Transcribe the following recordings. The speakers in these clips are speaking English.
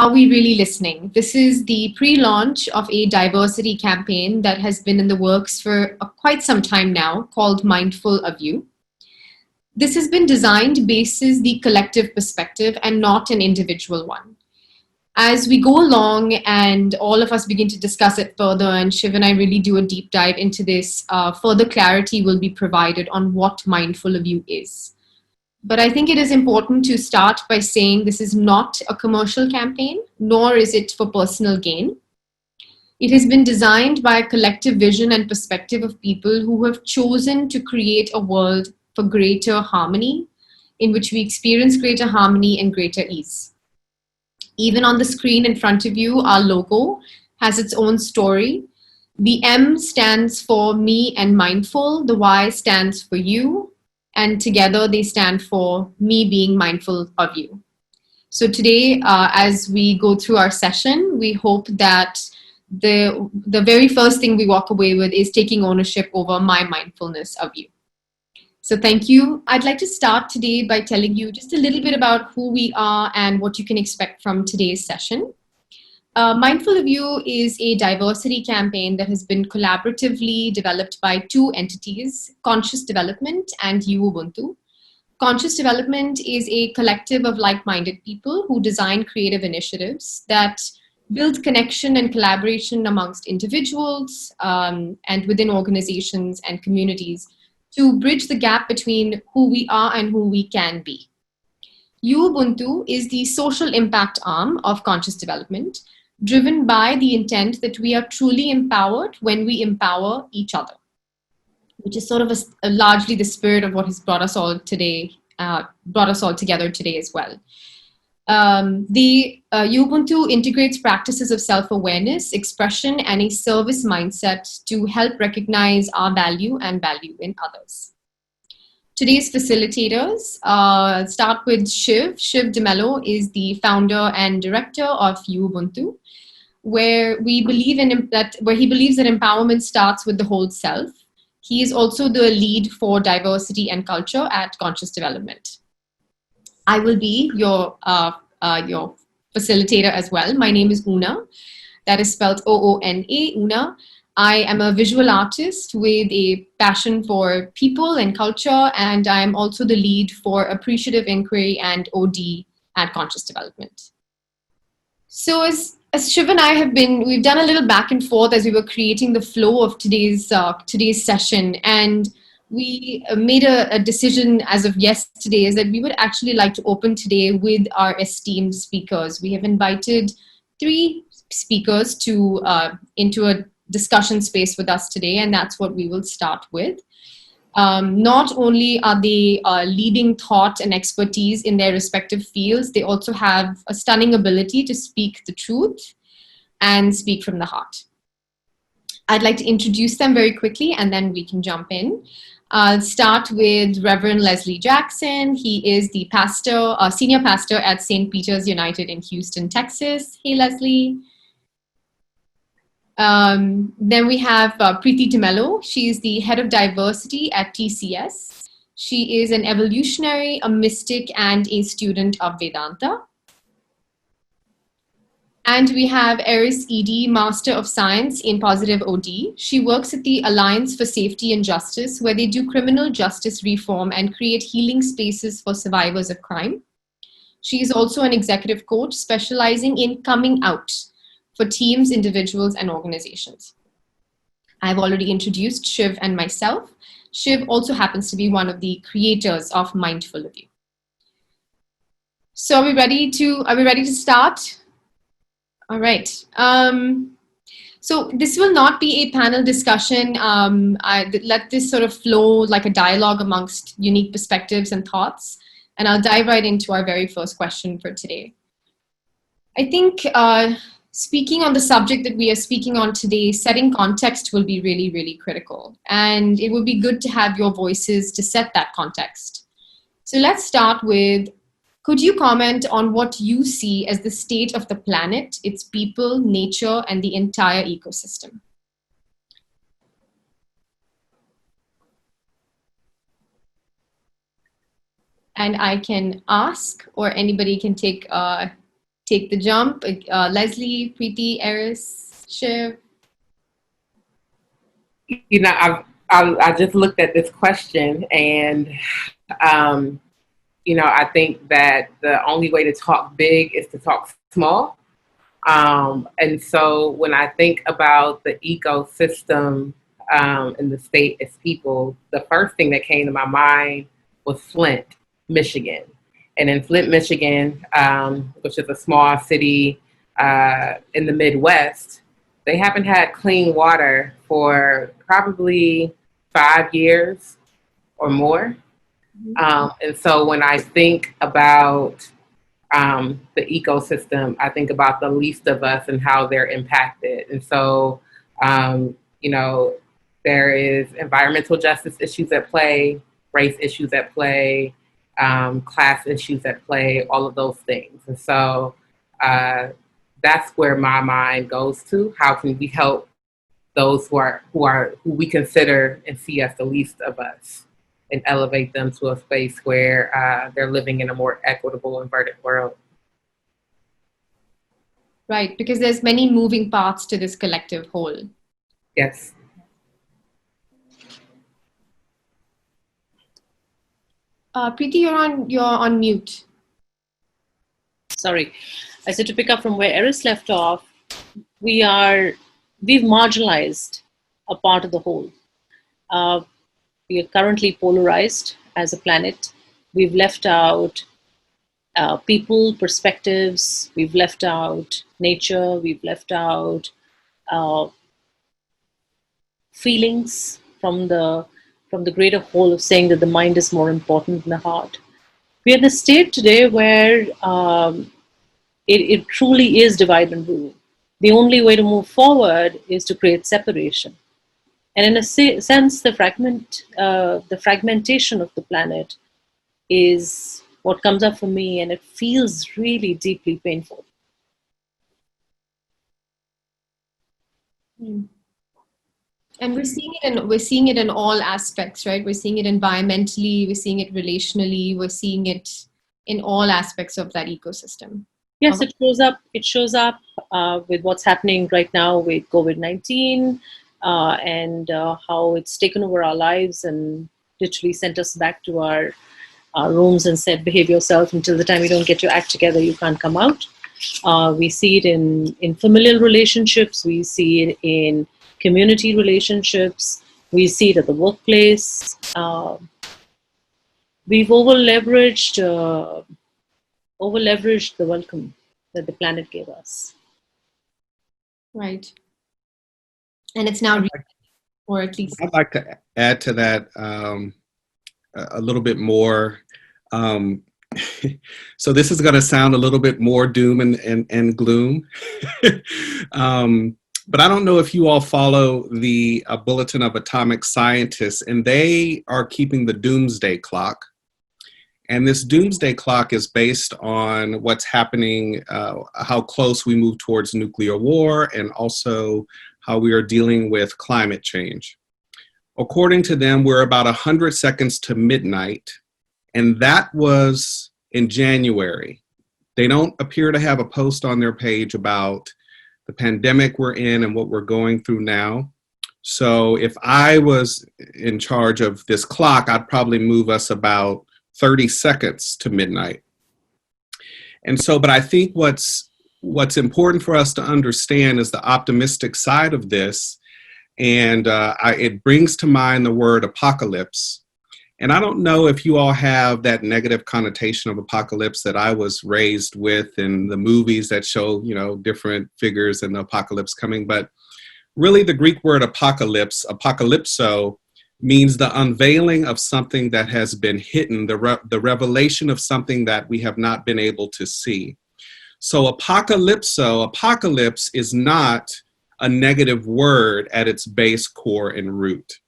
Are we really listening? This is the pre-launch of a diversity campaign that has been in the works for quite some time now, called Mindful of You. This has been designed basis the collective perspective and not an individual one. As we go along and all of us begin to discuss it further, and Shiv and I really do a deep dive into this, further clarity will be provided on what Mindful of You is. But I think it is important to start by saying this is not a commercial campaign, nor is it for personal gain. It has been designed by a collective vision and perspective of people who have chosen to create a world for greater harmony, in which we experience greater harmony and greater ease. Even on the screen in front of you, our logo has its own story. The M stands for me and mindful, the Y stands for you, and together they stand for me being mindful of you. So today, as we go through our session, we hope that the very first thing we walk away with is taking ownership over my mindfulness of you. So thank you. I'd like to start today by telling you just a little bit about who we are and what you can expect from today's session. Mindful of You is a diversity campaign that has been collaboratively developed by two entities, Conscious Development and Ubuntu. Conscious Development is a collective of like-minded people who design creative initiatives that build connection and collaboration amongst individuals and within organizations and communities to bridge the gap between who we are and who we can be. Ubuntu is the social impact arm of Conscious Development, driven by the intent that we are truly empowered when we empower each other, which is sort of largely the spirit of what has brought us all together today as well. The Ubuntu integrates practices of self-awareness, expression, and a service mindset to help recognize our value and value in others. Today's facilitators start with Shiv. Shiv DeMello is the founder and director of Ubuntu, where he believes that empowerment starts with the whole self. He is also the lead for diversity and culture at Conscious Development. I will be your facilitator as well. My name is Oona. That is spelled O-O-N-A, Oona. I am a visual artist with a passion for people and culture, and I am also the lead for Appreciative Inquiry and OD at Conscious Development. So as Shiv and I we've done a little back and forth as we were creating the flow of today's session, and we made a decision as of yesterday is that we would actually like to open today with our esteemed speakers. We have invited 3 speakers into a discussion space with us today, and that's what we will start with. Not only are they leading thought and expertise in their respective fields, they also have a stunning ability to speak the truth and speak from the heart. I'd like to introduce them very quickly, and then we can jump in. I'll start with Reverend Leslie Jackson. He is the senior pastor at St. Peter's United in Houston, Texas. Hey, Leslie. Then we have Preeti DeMello. She is the head of diversity at TCS. She is an evolutionary, a mystic, and a student of Vedanta. And we have Eris Edie, Master of Science in Positive OD. She works at the Alliance for Safety and Justice, where they do criminal justice reform and create healing spaces for survivors of crime. She is also an executive coach specializing in coming out for teams, individuals, and organizations. I've already introduced Shiv and myself. Shiv also happens to be one of the creators of Mindful of You. So are we ready to start? All right. So this will not be a panel discussion. I let this sort of flow like a dialogue amongst unique perspectives and thoughts. And I'll dive right into our very first question for today. I think speaking on the subject that we are speaking on today, setting context will be really, really critical. And it would be good to have your voices to set that context. So let's start with, could you comment on what you see as the state of the planet, its people, nature, and the entire ecosystem? And I can ask, or anybody can take take the jump? Leslie, Preeti, Eris, Shiv? You know, I just looked at this question, and you know, I think that the only way to talk big is to talk small. And so when I think about the ecosystem in the state as people, the first thing that came to my mind was Flint, Michigan. And in Flint, Michigan, which is a small city in the Midwest, they haven't had clean water for probably 5 years or more. And so when I think about the ecosystem, I think about the least of us and how they're impacted. And so, you know, there is environmental justice issues at play, race issues at play, class issues at play, all of those things. And so that's where my mind goes to. How can we help those who we consider and see as the least of us, and elevate them to a space where they're living in a more equitable, inverted world. Right, because there's many moving parts to this collective whole. Yes. Preeti, you're on mute. Sorry. I said to pick up from where Eris left off, we've marginalized a part of the whole. We are currently polarized as a planet. We've left out people, perspectives. We've left out nature. We've left out feelings from the greater whole of saying that the mind is more important than the heart. We are in a state today where it truly is divide and rule. The only way to move forward is to create separation. And in a sense, the fragmentation of the planet is what comes up for me, and it feels really deeply painful. And we're seeing it in all aspects, right? We're seeing it environmentally, we're seeing it relationally, we're seeing it in all aspects of that ecosystem. Yes, it shows up with what's happening right now with COVID-19. And how it's taken over our lives and literally sent us back to our rooms and said, behave yourself until the time you don't get your act together, you can't come out. We see it in familial relationships. We see it in community relationships. We see it at the workplace. We've over-leveraged the welcome that the planet gave us. Right. And it's now, or at least. I'd like to add to that a little bit more. So this is going to sound a little bit more doom and gloom. But I don't know if you all follow the Bulletin of Atomic Scientists, and they are keeping the doomsday clock. And this doomsday clock is based on what's happening, how close we move towards nuclear war, and also how we are dealing with climate change. According to them, we're about 100 seconds to midnight, and that was in January. They don't appear to have a post on their page about the pandemic we're in and what we're going through now. So if I was in charge of this clock, I'd probably move us about 30 seconds to midnight. And so, but I think what's important for us to understand is the optimistic side of this. And it brings to mind the word apocalypse. And I don't know if you all have that negative connotation of apocalypse that I was raised with in the movies that show, you know, different figures in the apocalypse coming. But really the Greek word apocalypse, apocalypso, means the unveiling of something that has been hidden, the revelation of something that we have not been able to see. So apocalypse is not a negative word at its base, core, and root.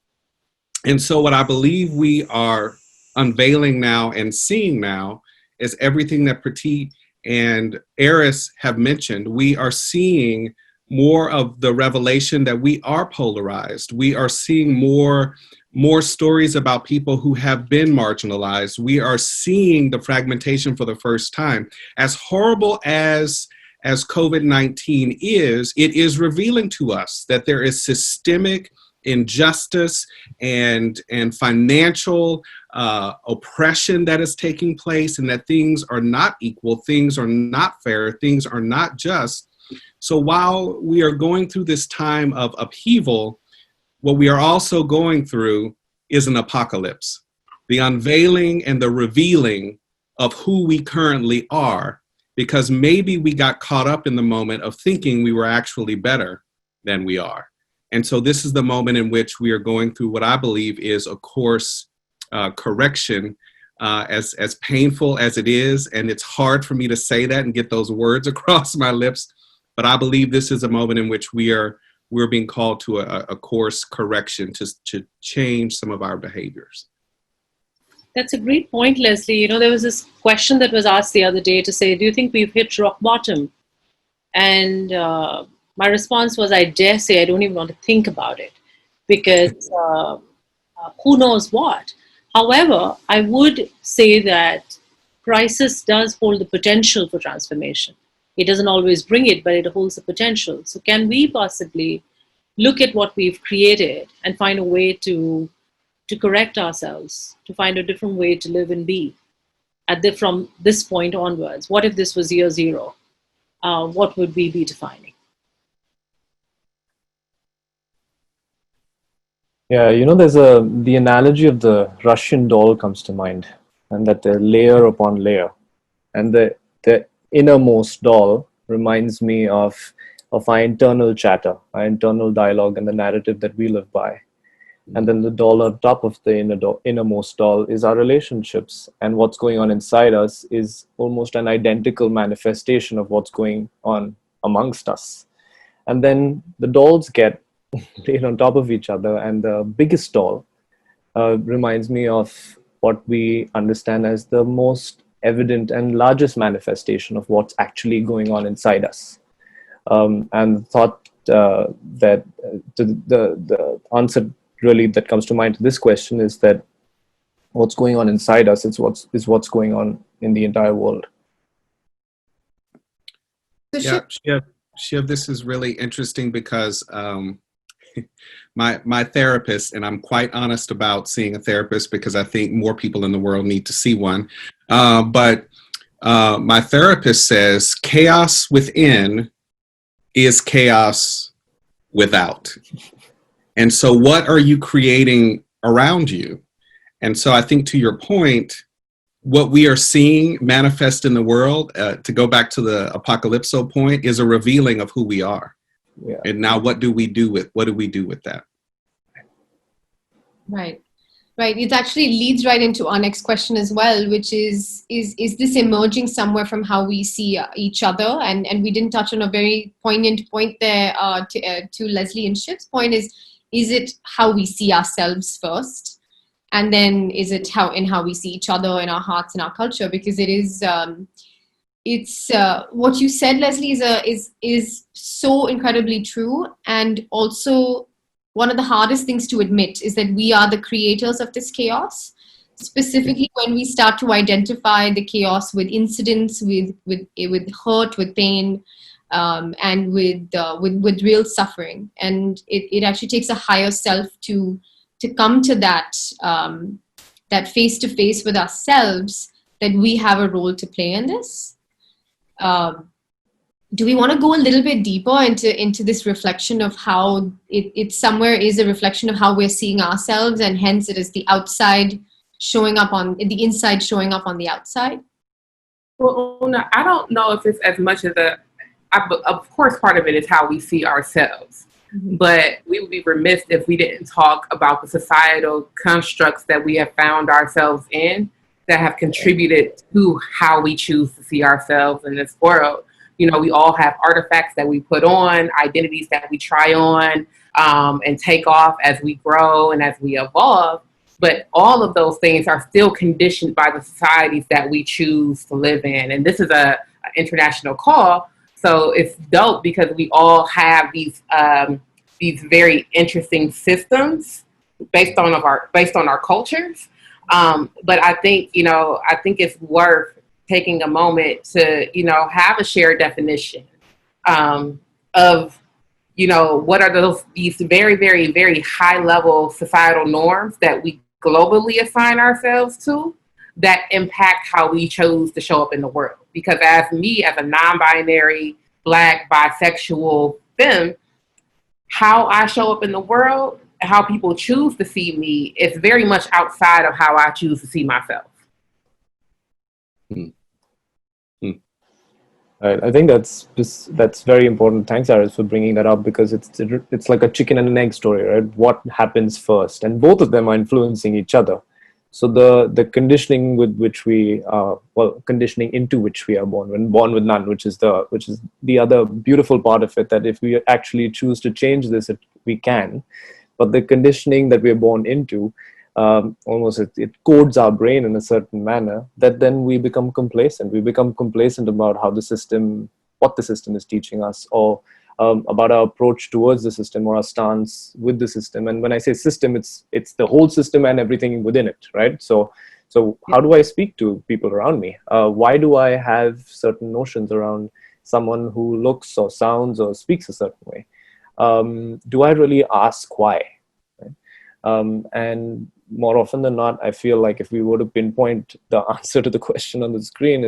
And so what I believe we are unveiling now and seeing now is everything that Preeti and Eris have mentioned. We are seeing more of the revelation that we are polarized. We are seeing more more stories about people who have been marginalized. We are seeing the fragmentation for the first time. As horrible as COVID-19 is, it is revealing to us that there is systemic injustice and financial oppression that is taking place, and that things are not equal, things are not fair, things are not just. So while we are going through this time of upheaval, what we are also going through is an apocalypse, the unveiling and the revealing of who we currently are, because maybe we got caught up in the moment of thinking we were actually better than we are. And so this is the moment in which we are going through what I believe is a course correction, as painful as it is. And it's hard for me to say that and get those words across my lips. But I believe this is a moment in which we're being called to a course correction to change some of our behaviors. That's a great point, Leslie. You know, there was this question that was asked the other day to say, do you think we've hit rock bottom? And my response was, I dare say I don't even want to think about it, because who knows what. However, I would say that crisis does hold the potential for transformation. It doesn't always bring it, but it holds the potential. So can we possibly look at what we've created and find a way to correct ourselves, to find a different way to live and be from this point onwards? What if this was year zero? What would we be defining? Yeah, you know, there's the analogy of the Russian doll comes to mind, and that the layer upon layer, and the innermost doll reminds me of our internal chatter, our internal dialogue, and the narrative that we live by. And then the doll on top of the innermost doll is our relationships, and what's going on inside us is almost an identical manifestation of what's going on amongst us. And then the dolls get laid on top of each other, and the biggest doll reminds me of what we understand as the most evident and largest manifestation of what's actually going on inside us. And thought that the answer really that comes to mind to this question is that what's going on inside us is what's going on in the entire world. Yeah, Shiv, this is really interesting because my therapist, and I'm quite honest about seeing a therapist because I think more people in the world need to see one. But my therapist says chaos within is chaos without. And so what are you creating around you? And so I think, to your point, what we are seeing manifest in the world, to go back to the apocalypso point, is a revealing of who we are. Yeah. And now what do we do with that? Right. It actually leads right into our next question as well, which is this emerging somewhere from how we see each other? And we didn't touch on a very poignant point there to Leslie and Shiv's point is it how we see ourselves first? And then is it how we see each other in our hearts and our culture? Because it is, it's what you said, Leslie, is so incredibly true. And also one of the hardest things to admit is that we are the creators of this chaos. Specifically, when we start to identify the chaos with incidents, with hurt, with pain, and with real suffering, and it actually takes a higher self to come to that face to face with ourselves, that we have a role to play in this. Do we want to go a little bit deeper into this reflection of how it somewhere is a reflection of how we're seeing ourselves, and hence it is the outside showing up on the inside, showing up on the outside? Well, Oona, I don't know if it's as much as of course, part of it is how we see ourselves. Mm-hmm. But we would be remiss if we didn't talk about the societal constructs that we have found ourselves in that have contributed to how we choose to see ourselves in this world. You know, we all have artifacts that we put on, identities that we try on and take off as we grow and as we evolve. But all of those things are still conditioned by the societies that we choose to live in. And this is an international call. So it's dope because we all have these very interesting systems based on our cultures. But I think, I think it's worth taking a moment to, have a shared definition of, what are these very, very, very high level societal norms that we globally assign ourselves to that impact how we chose to show up in the world. Because as a non-binary, Black, bisexual femme, how I show up in the world, how people choose to see me is very much outside of how I choose to see myself. Right. I think that's very important. Thanks, Aris, for bringing that up, because it's like a chicken and an egg story, right? What happens first, and both of them are influencing each other. So the conditioning with which we conditioning into which we are born, when born with none, which is the other beautiful part of it, that if we actually choose to change this, we can. But the conditioning that we are born into, almost it codes our brain in a certain manner that then we become complacent. We become complacent about what the system is teaching us, or about our approach towards the system, or our stance with the system. And when I say system, it's the whole system and everything within it, right? So how do I speak to people around me? Why do I have certain notions around someone who looks or sounds or speaks a certain way? Do I really ask why? Right? And more often than not, I feel like if we were to pinpoint the answer to the question on the screen,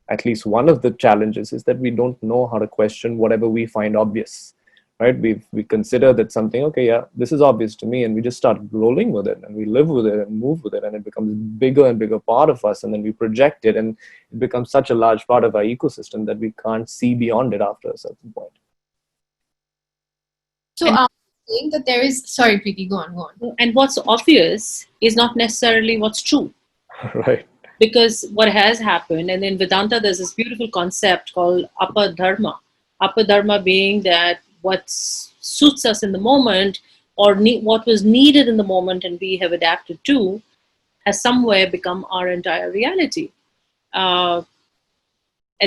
at least one of the challenges is that we don't know how to question whatever we find obvious, right? We consider that something, okay, yeah, this is obvious to me, and we just start rolling with it, and we live with it and move with it, and it becomes a bigger and bigger part of us, and then we project it, and it becomes such a large part of our ecosystem that we can't see beyond it after a certain point. So saying that there is, sorry, Preeti, go on. And what's obvious is not necessarily what's true. Right. Because what has happened, and in Vedanta, there's this beautiful concept called Appadharma. Appadharma being that what suits us in the moment, or what was needed in the moment and we have adapted to, has somewhere become our entire reality. I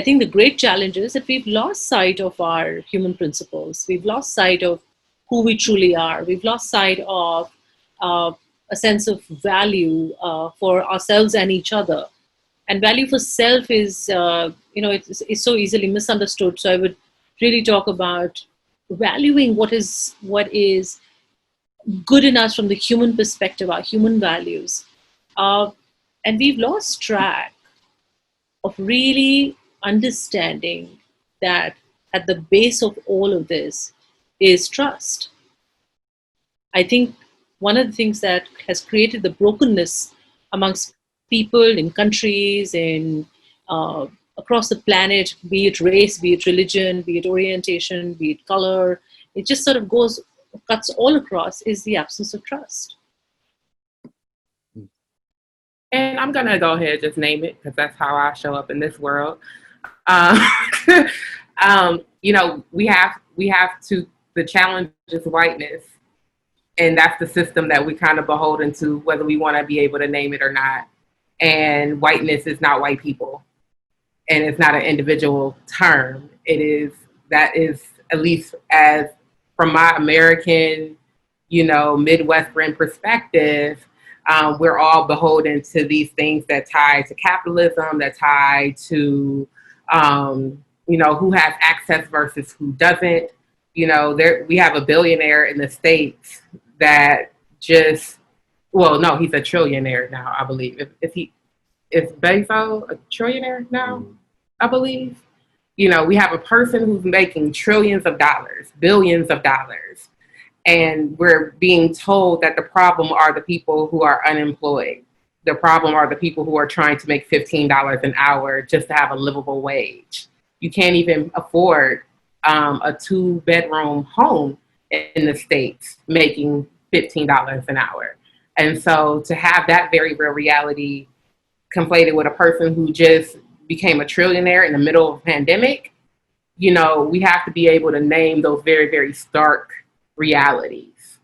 think the great challenge is that we've lost sight of our human principles. We've lost sight of who we truly are. We've lost sight of a sense of value for ourselves and each other. And value for self is, it's so easily misunderstood. So I would really talk about valuing what is good in us from the human perspective, our human values. And we've lost track of really understanding that at the base of all of this is trust. I think one of the things that has created the brokenness amongst people in countries, across the planet, be it race, be it religion, be it orientation, be it color, it just sort of cuts all across, is the absence of trust. And I'm gonna go ahead and just name it, because that's how I show up in this world. The challenge is whiteness, and that's the system that we kind of beholden to, whether we want to be able to name it or not. And whiteness is not white people, and it's not an individual term. That is, at least as from my American, Midwestern perspective, we're all beholden to these things that tie to capitalism, that tie to, who has access versus who doesn't. We have a billionaire in the States that he's a trillionaire now, I believe. Is Bezos a trillionaire now, I believe? We have a person who's making trillions of dollars, billions of dollars, and we're being told that the problem are the people who are unemployed. The problem are the people who are trying to make $15 an hour just to have a livable wage. You can't even afford a 2-bedroom home in the States making $15 an hour. And so to have that very real reality conflated with a person who just became a trillionaire in the middle of a pandemic, we have to be able to name those very, very stark realities.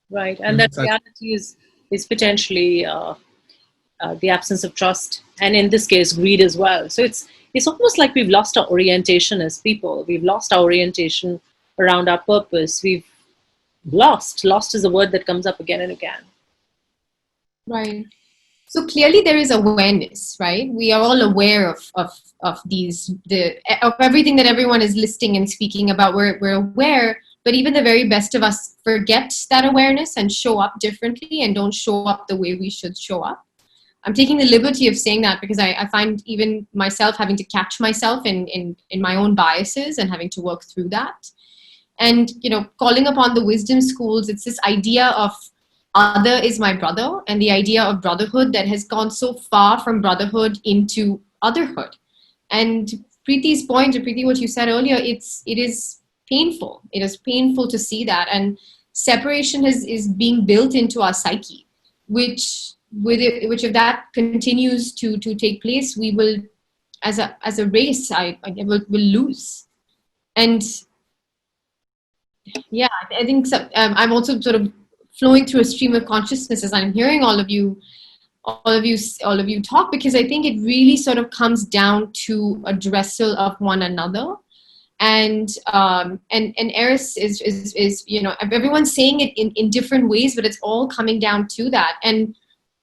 Right, and that reality is potentially the absence of trust, and in this case, greed as well. So it's almost like we've lost our orientation as people. We've lost our orientation around our purpose. We've lost. Lost is a word that comes up again and again. Right. So clearly there is awareness, right? We are all aware of everything that everyone is listing and speaking about. We're aware, but even the very best of us forget that awareness and show up differently and don't show up the way we should show up. I'm taking the liberty of saying that because I find even myself having to catch myself in my own biases and having to work through that. And, calling upon the wisdom schools, it's this idea of other is my brother, and the idea of brotherhood that has gone so far from brotherhood into otherhood. And Preeti's point, or Preeti, what you said earlier, it is painful. It is painful to see that. And separation is being built into our psyche, which if that continues to take place, we will, as a race, will lose. And yeah, I think so. I'm also sort of flowing through a stream of consciousness as I'm hearing all of you talk, because I think it really sort of comes down to a wrestle of one another. And Eris is everyone's saying it in different ways, but it's all coming down to that. And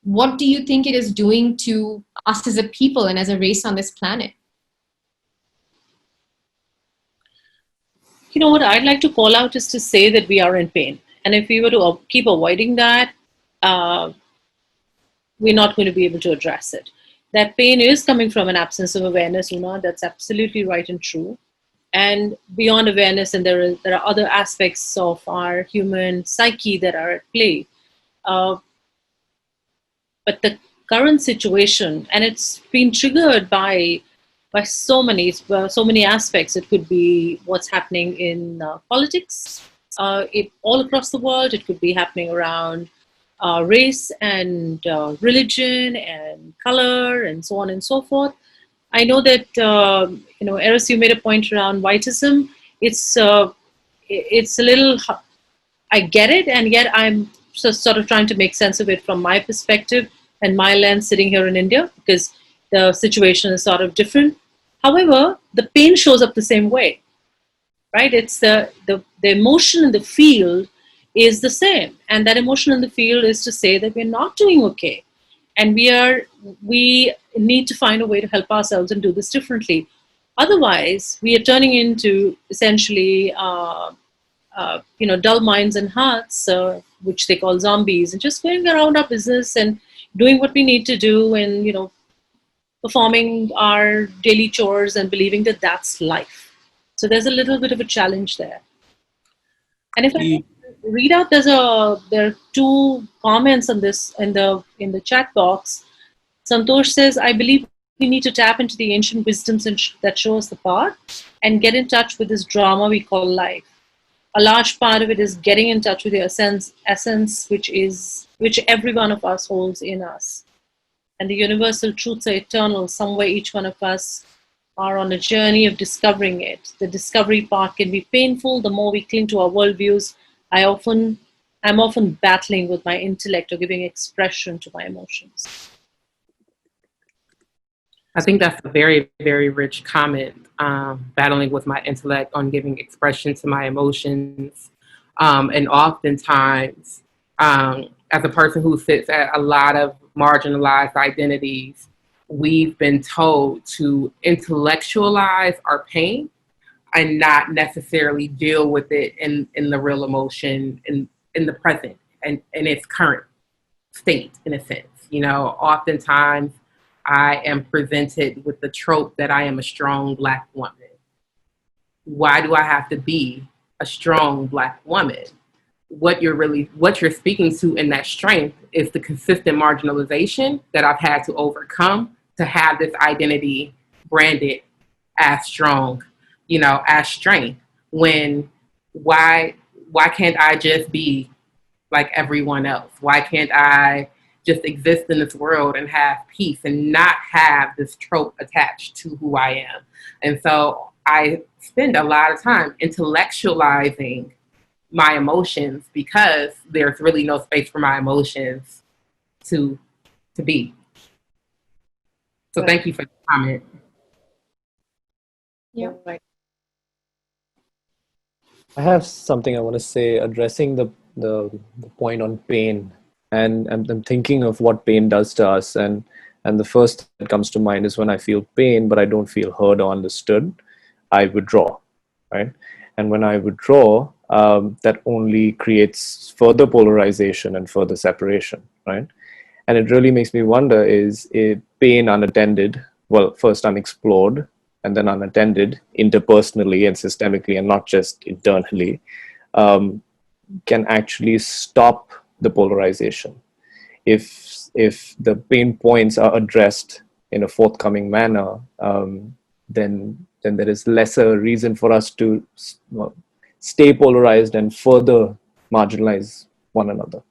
what do you think it is doing to us as a people and as a race on this planet? What I'd like to call out is to say that we are in pain. And if we were to keep avoiding that, we're not going to be able to address it. That pain is coming from an absence of awareness, Oona. That's absolutely right and true. And beyond awareness, and there are other aspects of our human psyche that are at play. But the current situation, and it's been triggered by so many aspects. It could be what's happening in politics, all across the world. It could be happening around race and religion and color and so on and so forth. I know that Eris, you made a point around whiteism. It's a little. I get it, and yet I'm sort of trying to make sense of it from my perspective and my lens sitting here in India, because the situation is sort of different. However, the pain shows up the same way, right? It's the emotion in the field is the same. And that emotion in the field is to say that we're not doing okay. And we need to find a way to help ourselves and do this differently. Otherwise, we are turning into essentially, dull minds and hearts, which they call zombies, and just going around our business and doing what we need to do, and performing our daily chores and believing that that's life. So there's a little bit of a challenge there. And if I read out, there are two comments on this in the chat box. Santosh says, I believe we need to tap into the ancient wisdoms that show us the path and get in touch with this drama we call life. A large part of it is getting in touch with the essence which every one of us holds in us. And the universal truths are eternal. Somewhere each one of us are on a journey of discovering it. The discovery part can be painful. The more we cling to our worldviews, I'm often battling with my intellect or giving expression to my emotions. I think that's a very, very rich comment. Battling with my intellect on giving expression to my emotions. And oftentimes, as a person who sits at a lot of marginalized identities, we've been told to intellectualize our pain and not necessarily deal with it in the real emotion, in the present and in its current state, in a sense. Oftentimes I am presented with the trope that I am a strong Black woman. Why do I have to be a strong Black woman? What you're speaking to in that strength is the consistent marginalization that I've had to overcome to have this identity branded as strong, as strength. When why can't I just be like everyone else? Why can't I just exist in this world and have peace and not have this trope attached to who I am? And so I spend a lot of time intellectualizing my emotions because there's really no space for my emotions to be. So thank you for the comment. Yeah. Right. I have something I want to say addressing the point on pain, and I'm thinking of what pain does to us, and the first that comes to mind is when I feel pain but I don't feel heard or understood, I withdraw, right? And when I withdraw, that only creates further polarization and further separation, right? And it really makes me wonder, is pain unattended, well, first unexplored, and then unattended interpersonally and systemically and not just internally, um, can actually stop the polarization. If the pain points are addressed in a forthcoming manner, then there is lesser reason for us to stay polarized and further marginalize one another.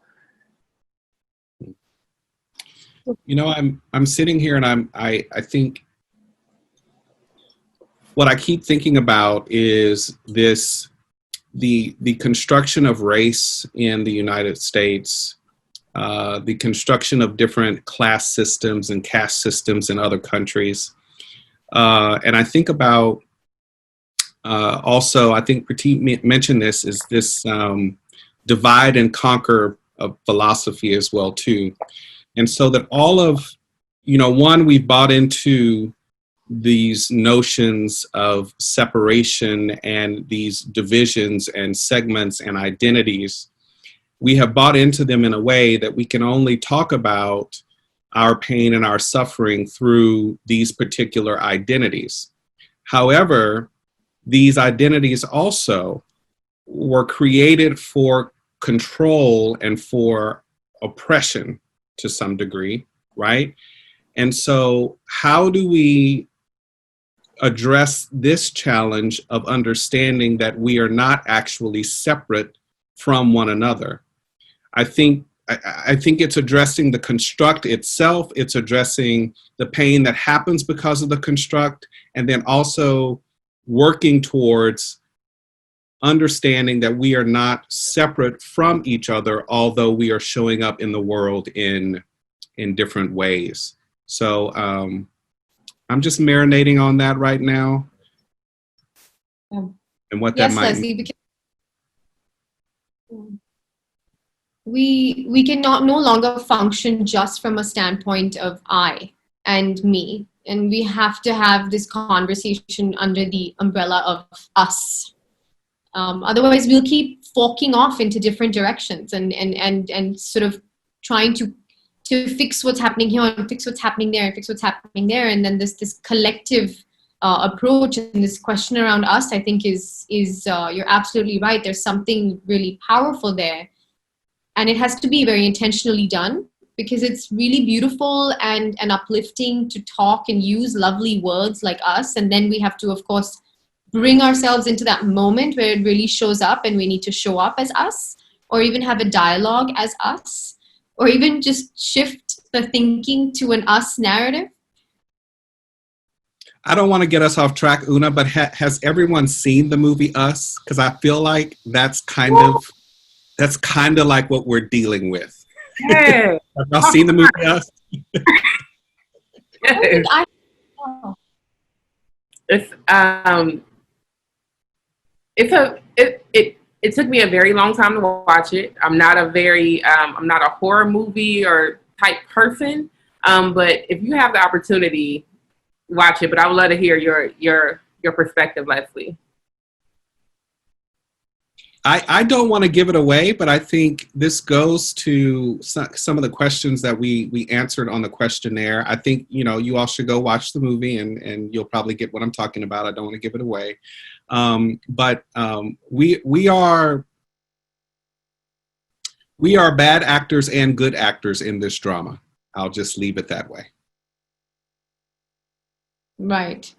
You know, I'm sitting here and I think what I keep thinking about is the construction of race in the United States, the construction of different class systems and caste systems in other countries. And I think about also, I think Pratik mentioned this, is this divide and conquer of philosophy as well too. And so that all of, one, we've bought into these notions of separation and these divisions and segments and identities. We have bought into them in a way that we can only talk about our pain and our suffering through these particular identities. However, these identities also were created for control and for oppression to some degree, right? And so how do we address this challenge of understanding that we are not actually separate from one another? I think it's addressing the construct itself. It's addressing the pain that happens because of the construct, and then also working towards understanding that we are not separate from each other, although we are showing up in the world in different ways. So I'm just marinating on that right now, and what that might Leslie, because we cannot no longer function just from a standpoint of I and me, and we have to have this conversation under the umbrella of us. Otherwise, we'll keep forking off into different directions and sort of trying to fix what's happening here and fix what's happening there and fix what's happening there, and then this collective approach and this question around us, I think is you're absolutely right. There's something really powerful there. And it has to be very intentionally done, because it's really beautiful and uplifting to talk and use lovely words like us. And then we have to, of course, bring ourselves into that moment where it really shows up and we need to show up as us, or even have a dialogue as us, or even just shift the thinking to an us narrative. I don't want to get us off track, Oona, but has everyone seen the movie Us? Because I feel like that's kind of like what we're dealing with. Yeah. Have y'all seen the movie Us? It took me a very long time to watch it. I'm not a horror movie or type person. But if you have the opportunity, watch it. But I would love to hear your perspective, Leslie. I don't want to give it away, but I think this goes to some of the questions that we answered on the questionnaire. I think, you all should go watch the movie and you'll probably get what I'm talking about. I don't want to give it away. But we are bad actors and good actors in this drama. I'll just leave it that way. Right.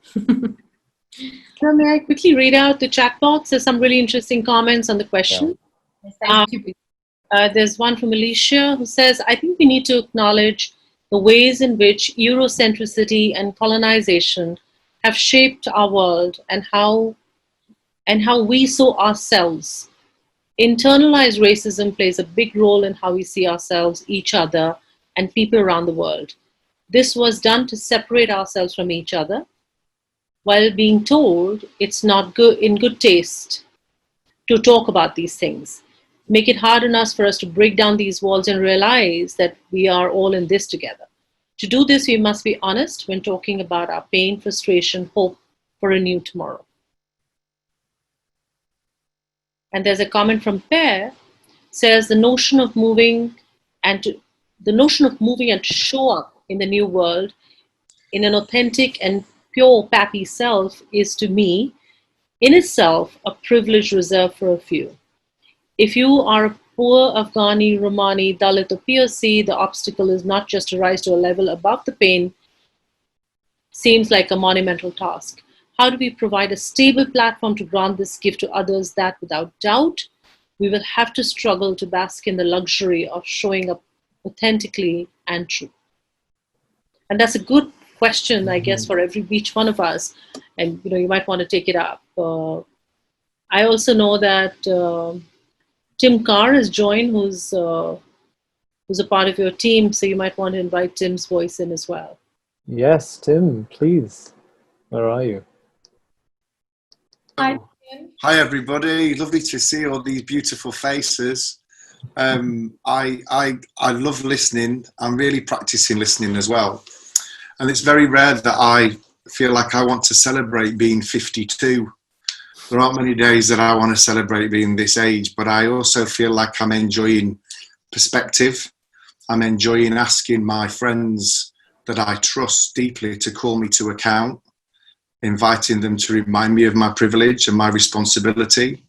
So may I quickly read out the chat box? There's some really interesting comments on the question. Yeah. Thank you. There's one from Alicia who says, I think we need to acknowledge the ways in which Eurocentricity and colonization have shaped our world and how we saw ourselves. Internalized racism plays a big role in how we see ourselves, each other, and people around the world. This was done to separate ourselves from each other, while being told it's not good in good taste. to talk about these things. Make it hard on us for us to break down these walls and realize that we are all in this together. To do this, we must be honest when talking about our pain, frustration, hope for a new tomorrow. And there's a comment from Pear, says the notion of moving and to show up in the new world in an authentic and pure Pappy self is, to me, in itself a privilege reserved for a few. If you are a poor Afghani, Romani, Dalit, or POC, the obstacle is not just to rise to a level above the pain. Seems like a monumental task. How do we provide a stable platform to grant this gift to others that, without doubt, we will have to struggle to bask in the luxury of showing up authentically and true? And that's a good question, I guess, for each one of us. And you might want to take it up. I also know that Tim Carr has joined, who's a part of your team. So you might want to invite Tim's voice in as well. Yes, Tim, please. Where are you? Hi. Hi, everybody. Lovely to see all these beautiful faces. I love listening. I'm really practicing listening as well. And it's very rare that I feel like I want to celebrate being 52. There aren't many days that I want to celebrate being this age, but I also feel like I'm enjoying perspective. I'm enjoying asking my friends that I trust deeply to call me to account, inviting them to remind me of my privilege and my responsibility.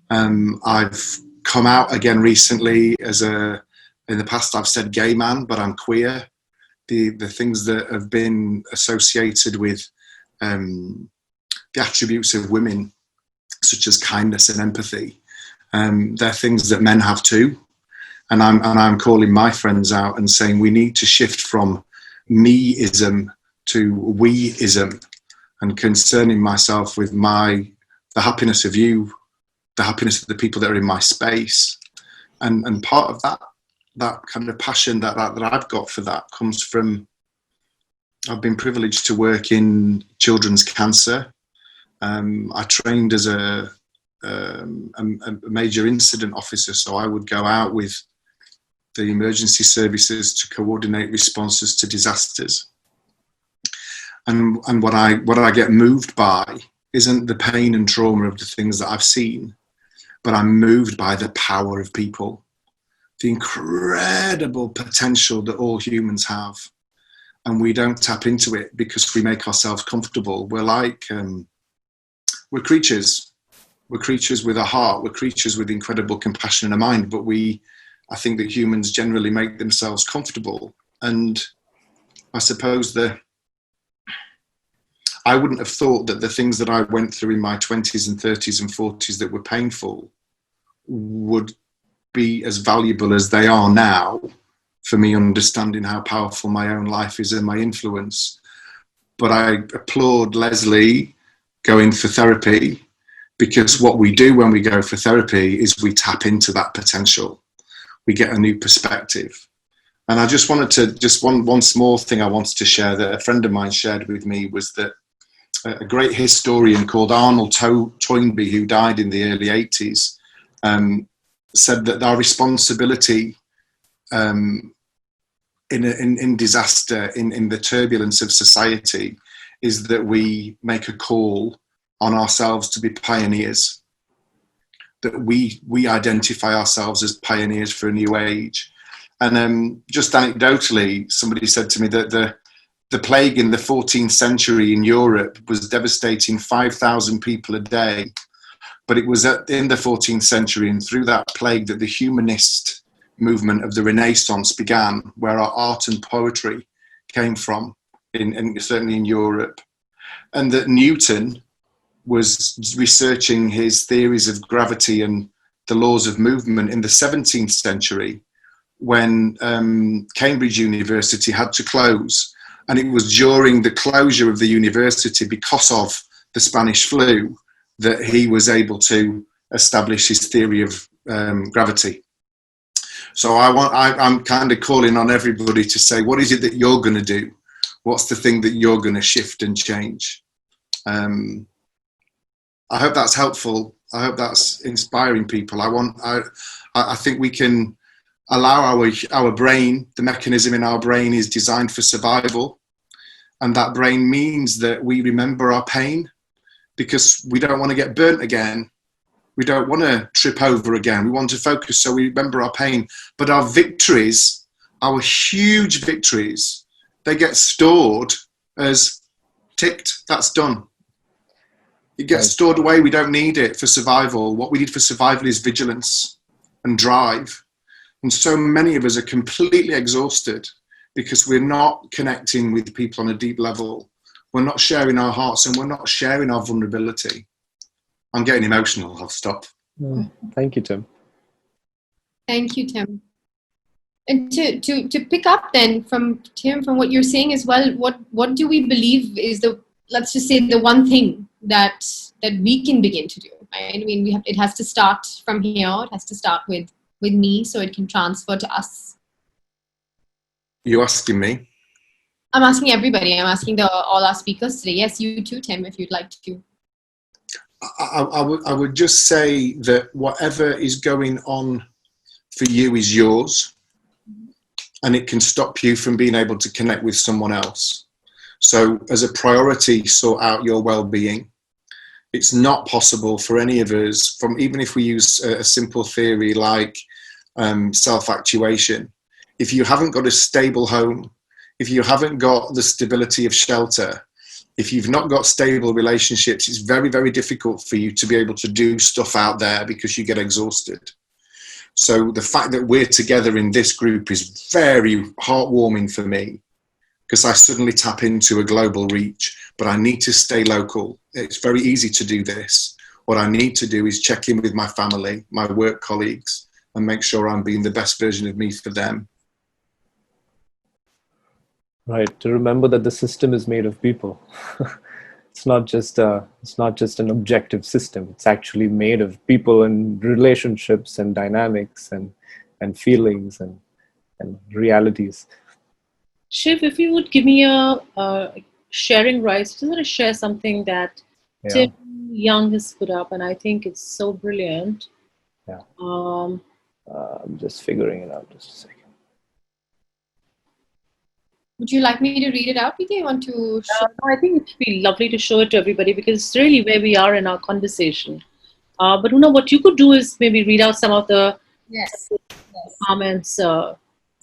I've come out again recently in the past I've said gay man, but I'm queer. The things that have been associated with the attributes of women, such as kindness and empathy, they're things that men have too. And I'm calling my friends out and saying we need to shift from me-ism to we-ism, and concerning myself with the happiness of you, the happiness of the people that are in my space. And part of that kind of passion that I've got for that comes from, I've been privileged to work in children's cancer. I trained as a major incident officer, so I would go out with the emergency services to coordinate responses to disasters. And what I get moved by isn't the pain and trauma of the things that I've seen, but I'm moved by the power of people, the incredible potential that all humans have. And we don't tap into it because we make ourselves comfortable. We're like, we're creatures. We're creatures with a heart. We're creatures with incredible compassion and a mind. But I think that humans generally make themselves comfortable. And I suppose I wouldn't have thought that the things that I went through in my 20s and 30s and 40s that were painful would be as valuable as they are now for me understanding how powerful my own life is and my influence. But I applaud Leslie going for therapy, because what we do when we go for therapy is we tap into that potential. We get a new perspective. And I just wanted to, one small thing I wanted to share that a friend of mine shared with me was that a great historian called Arnold Toynbee, who died in the early 80s, said that our responsibility in disaster, in the turbulence of society, is that we make a call on ourselves to be pioneers, that we identify ourselves as pioneers for a new age. And just anecdotally, somebody said to me that the plague in the 14th century in Europe was devastating 5,000 people a day. But it was in the 14th century and through that plague that the humanist movement of the Renaissance began, where our art and poetry came from, certainly in Europe. And that Newton was researching his theories of gravity and the laws of movement in the 17th century when Cambridge University had to close. And it was during the closure of the university because of the Spanish flu that he was able to establish his theory of gravity. So I'm kind of calling on everybody to say, what is it that you're going to do? What's the thing that you're going to shift and change? I hope that's helpful. I hope that's inspiring people. I think we can allow our brain, the mechanism in our brain is designed for survival. And that brain means that we remember our pain because we don't want to get burnt again. We don't want to trip over again. We want to focus so we remember our pain. But our victories, our huge victories, they get stored as ticked, that's done. It gets stored away. We don't need it for survival. What we need for survival is vigilance and drive. And so many of us are completely exhausted because we're not connecting with people on a deep level. We're not sharing our hearts and we're not sharing our vulnerability. I'm getting emotional. I'll stop. Thank you, Tim. Thank you, Tim. And to pick up then from Tim, from what you're saying as well, what do we believe is let's just say the one thing that we can begin to do, right? I mean, it has to start from here. It has to start with me so it can transfer to us. You asking me? I'm asking everybody. I'm asking all our speakers today. Yes, you too, Tim, if you'd like to. I would just say that whatever is going on for you is yours, and it can stop you from being able to connect with someone else. So as a priority, sort out your well-being. It's not possible for any of us, even if we use a simple theory like self-actuation, if you haven't got a stable home, if you haven't got the stability of shelter, if you've not got stable relationships, it's very, very difficult for you to be able to do stuff out there because you get exhausted. So the fact that we're together in this group is very heartwarming for me because I suddenly tap into a global reach, but I need to stay local. It's very easy to do this. What I need to do is check in with my family, my work colleagues, and make sure I'm being the best version of me for them. Right, to remember that the system is made of people. It's not just an objective system. It's actually made of people and relationships and dynamics and feelings and realities. Shiv, if you would give me a sharing rights, just want to share something that Tim Young has put up, and I think it's so brilliant. Yeah. I'm just figuring it out. Just a second. Would you like me to read it out, Peter? You want to? I think it would be lovely to show it to everybody because it's really where we are in our conversation. But Oona, what you could do is maybe read out some of the comments.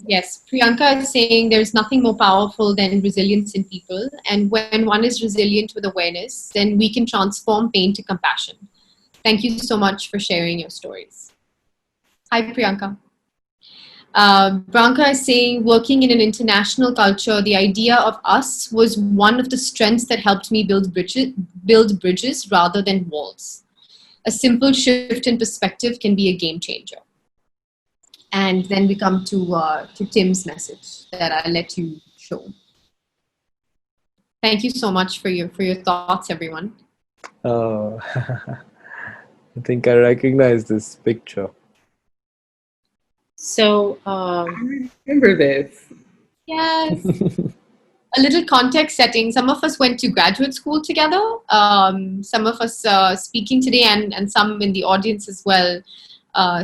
Yes, Priyanka is saying there's nothing more powerful than resilience in people. And when one is resilient with awareness, then we can transform pain to compassion. Thank you so much for sharing your stories. Hi, Priyanka. Branka is saying, working in an international culture, the idea of us was one of the strengths that helped me build bridges rather than walls. A simple shift in perspective can be a game changer. And then we come to Tim's message that I'll let you show. Thank you so much for your thoughts, everyone. Oh, I think I recognize this picture. So, I remember this. Yes. A little context setting. Some of us went to graduate school together. Some of us speaking today and some in the audience as well.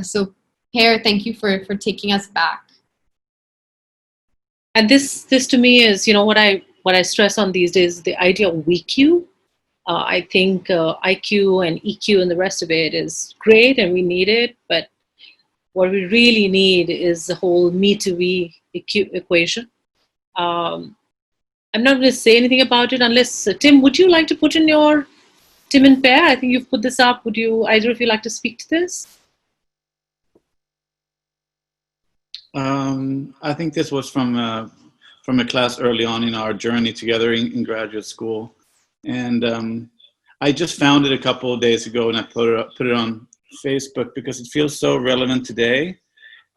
So, Pear, thank you for taking us back. and this to me is, what I stress on these days, the idea of WeQ. I think IQ and EQ and the rest of it is great and we need it, but what we really need is the whole me to we equation. I'm not going to say anything about it unless, Tim, would you like to put in your, Tim and Pear, I think you've put this up. Would you, either of you like to speak to this? I think this was from a class early on in our journey together in graduate school. And I just found it a couple of days ago and I put it on Facebook because it feels so relevant today.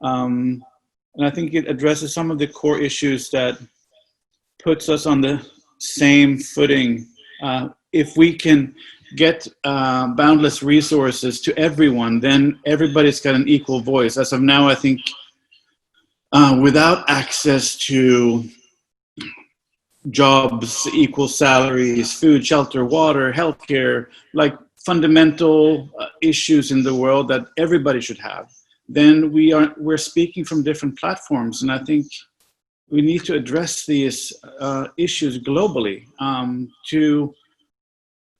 And I think it addresses some of the core issues that puts us on the same footing. If we can get boundless resources to everyone, then everybody's got an equal voice. As of now, I think without access to jobs, equal salaries, food, shelter, water, healthcare, like fundamental issues in the world that everybody should have, then we're speaking from different platforms. And I think we need to address these issues globally to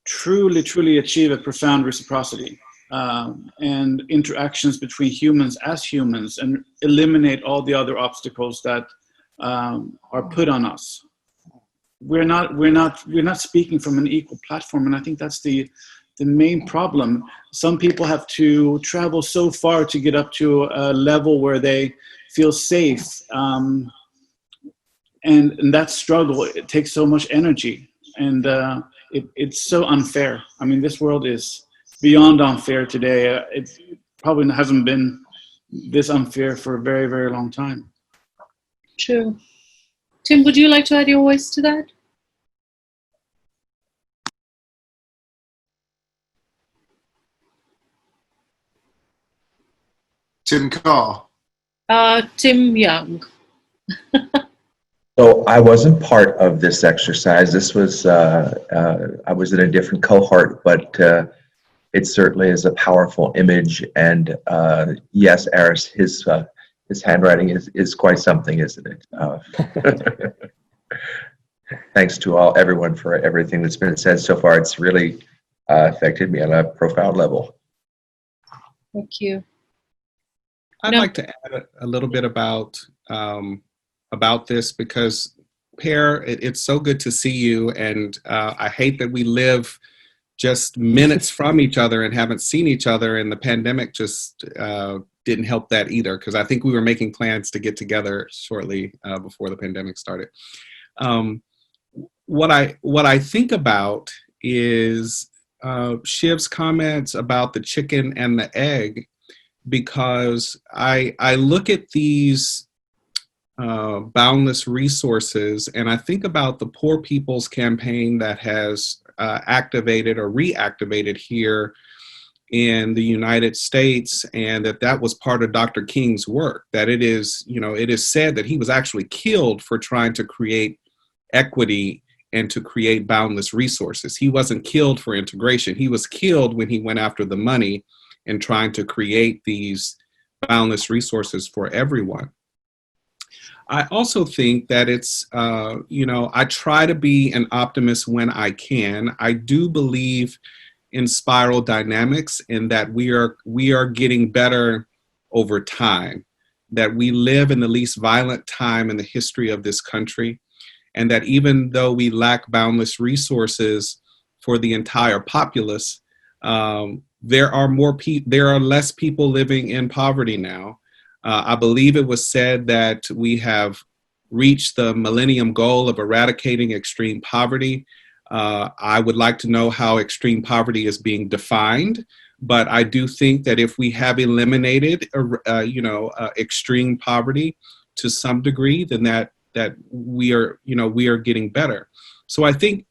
truly achieve a profound reciprocity and interactions between humans as humans, and eliminate all the other obstacles that are put on us. We're not speaking from an equal platform, and I think that's the main problem. Some people have to travel so far to get up to a level where they feel safe, and that struggle, it takes so much energy, and it's so unfair. I mean, this world is beyond unfair today. It probably hasn't been this unfair for a very, very long time. True. Tim, would you like to add your voice to that? Tim Carr. Tim Young. So I wasn't part of this exercise. This was, I was in a different cohort, but it certainly is a powerful image. And yes, Aris, his handwriting is quite something, isn't it? Thanks to everyone for everything that's been said so far. It's really affected me on a profound level. Thank you. I'd like to add a little bit about this, because Per, it's so good to see you, and I hate that we live just minutes from each other and haven't seen each other, and the pandemic just didn't help that either, because I think we were making plans to get together shortly before the pandemic started. What I think about is Shiv's comments about the chicken and the egg, because I look at these boundless resources, and I think about the Poor People's Campaign that has activated or reactivated here in the United States, and that was part of Dr. King's work, that it is said that he was actually killed for trying to create equity and to create boundless resources. He wasn't killed for integration. He was killed when he went after the money and trying to create these boundless resources for everyone. I also think that it's, I try to be an optimist when I can. I do believe in spiral dynamics, and that we are getting better over time, that we live in the least violent time in the history of this country, and that even though we lack boundless resources for the entire populace, there are less people living in poverty now. I believe it was said that we have reached the millennium goal of eradicating extreme poverty. I would like to know how extreme poverty is being defined, but I do think that if we have eliminated, extreme poverty to some degree, then that we are getting better. So I think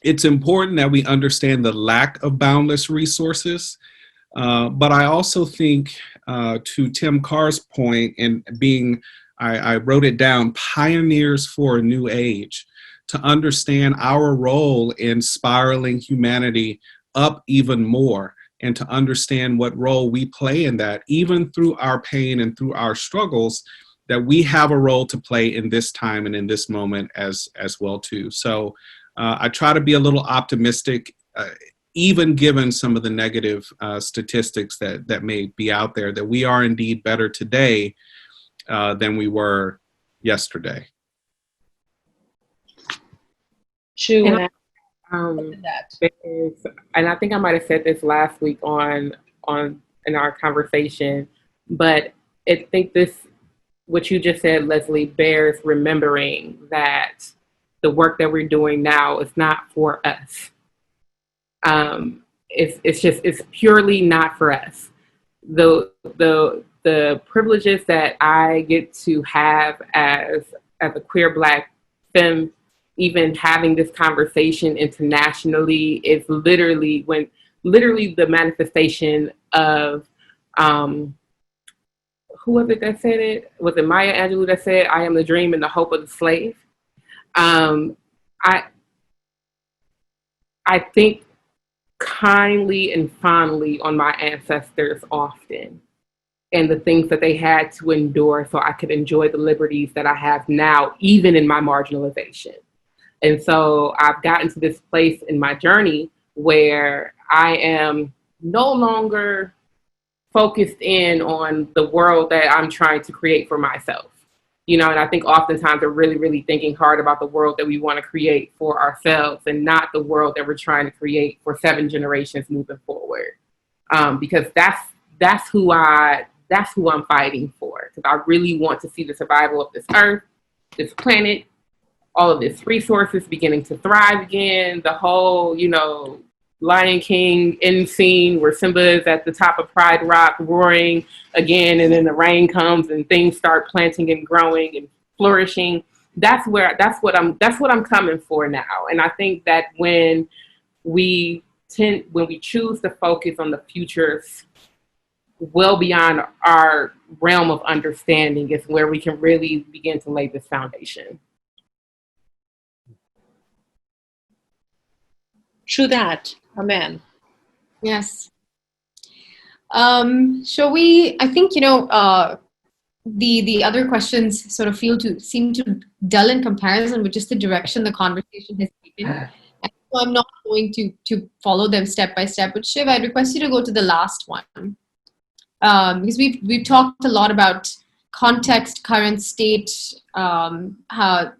it's important that we understand the lack of boundless resources. But I also think, to Tim Carr's point, and I wrote it down, pioneers for a new age, to understand our role in spiraling humanity up even more, and to understand what role we play in that, even through our pain and through our struggles, that we have a role to play in this time and in this moment as well too. So I try to be a little optimistic, even given some of the negative statistics that may be out there, that we are indeed better today than we were yesterday. True. And I think I might have said this last week in our conversation, but I think what you just said, Leslie, bears remembering that the work that we're doing now is not for us. It's purely not for us. The privileges that I get to have as a queer Black femme, even having this conversation internationally, is literally the manifestation of who was it that said it? Was it Maya Angelou that said, "I am the dream and the hope of the slave"? I think kindly and fondly on my ancestors often, and the things that they had to endure so I could enjoy the liberties that I have now, even in my marginalization. And so I've gotten to this place in my journey where I am no longer focused in on the world that I'm trying to create for myself. And I think oftentimes we're really, really thinking hard about the world that we want to create for ourselves and not the world that we're trying to create for 7 generations moving forward. Because that's who I'm fighting for. Because I really want to see the survival of this earth, this planet, all of its resources beginning to thrive again. The whole, Lion King end scene where Simba is at the top of Pride Rock roaring again, and then the rain comes and things start planting and growing and flourishing. That's what I'm coming for now. And I think that when we choose to focus on the future well beyond our realm of understanding, is where we can really begin to lay this foundation. True that. Amen. Yes. Shall we, I think, the other questions sort of seem to dull in comparison with just the direction the conversation has taken. And so I'm not going to follow them step by step. But Shiv, I'd request you to go to the last one. Because we've talked a lot about context, current state, how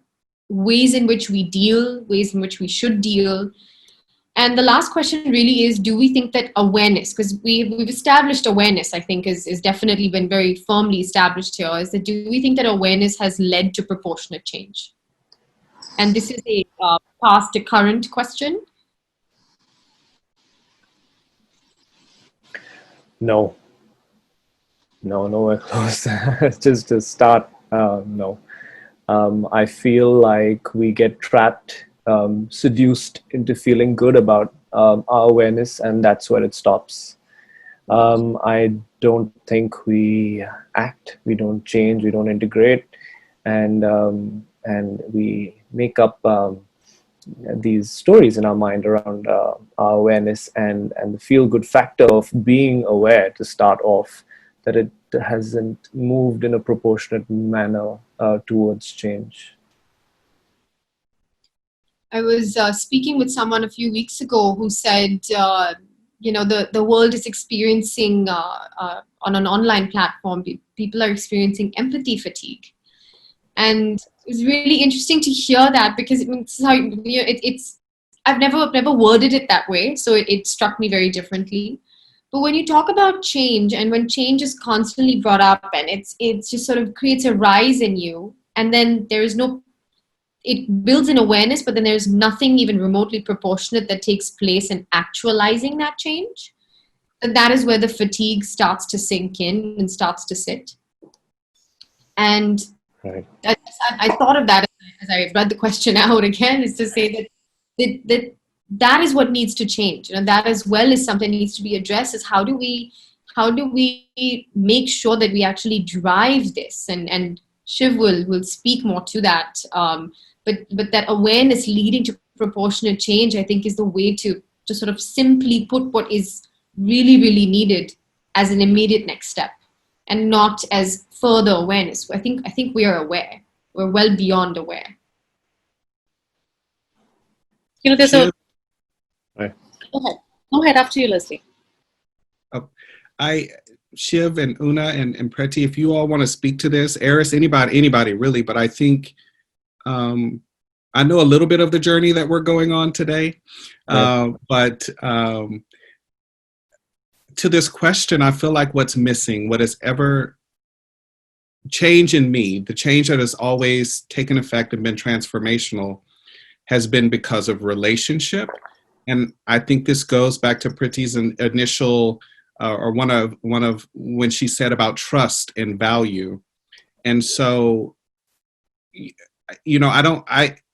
ways in which we deal, ways in which we should deal. And the last question really is, do we think that awareness, because we've established awareness, I think is definitely been very firmly established here, is that do we think that awareness has led to proportionate change? And this is a past to current question. No, nowhere close. Just to start, no. I feel like we get trapped, seduced into feeling good about our awareness, and that's where it stops. I don't think we act, we don't change, we don't integrate, and we make up these stories in our mind around our awareness and the feel-good factor of being aware to start off, that it hasn't moved in a proportionate manner towards change. I was speaking with someone a few weeks ago who said, the world is experiencing, on an online platform, people are experiencing empathy fatigue. And it's really interesting to hear that, because it's how, I've never worded it that way, so it struck me very differently. But when you talk about change, and when change is constantly brought up, and it's just sort of creates a rise in you, and then it builds an awareness, but then there's nothing even remotely proportionate that takes place in actualizing that change. And that is where the fatigue starts to sink in and starts to sit. And right. I thought of that as I read the question out again, is to say that is what needs to change. That as well is something that needs to be addressed, is how do we make sure that we actually drive this? And Shiv will speak more to that. But that awareness leading to proportionate change, I think, is the way to sort of simply put what is really, really needed as an immediate next step, and not as further awareness. I think we are aware. We're well beyond aware. There's Shiv, Go ahead. After you, Leslie. Shiv and Oona and Preti, if you all want to speak to this, Eris, anybody really, but I think I know a little bit of the journey that we're going on today, but to this question, I feel like what's missing, what has ever changed in me, the change that has always taken effect and been transformational, has been because of relationship. And I think this goes back to Priti's initial, or one of when she said about trust and value. And so,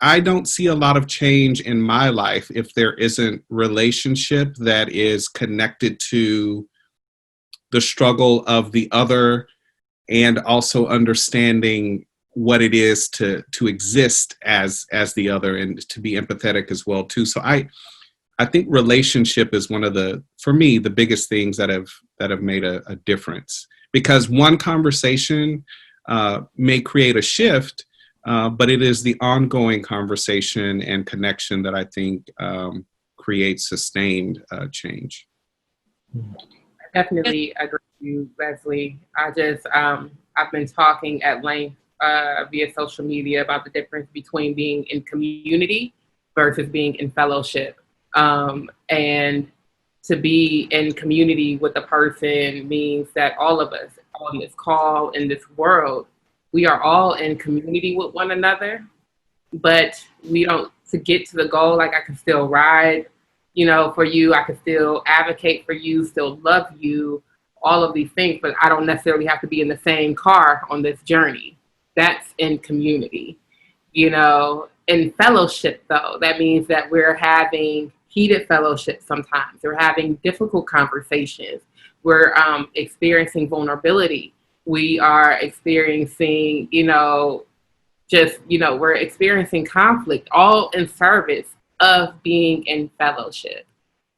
I don't see a lot of change in my life if there isn't relationship that is connected to the struggle of the other, and also understanding what it is to exist as the other, and to be empathetic as well too. So I think relationship is one of for me, the biggest things that have made a difference, because one conversation may create a shift, but it is the ongoing conversation and connection that I think creates sustained change. I definitely agree with you, Leslie. I've been talking at length via social media about the difference between being in community versus being in fellowship. And to be in community with a person means that all of us on this call, in this world, we are all in community with one another, but we don't, to get to the goal, like I can still ride, for you, I can still advocate for you, still love you, all of these things, but I don't necessarily have to be in the same car on this journey. That's in community. In fellowship, though, that means that we're having heated fellowship sometimes. We're having difficult conversations. We're experiencing vulnerability. We are experiencing, we're experiencing conflict, all in service of being in fellowship.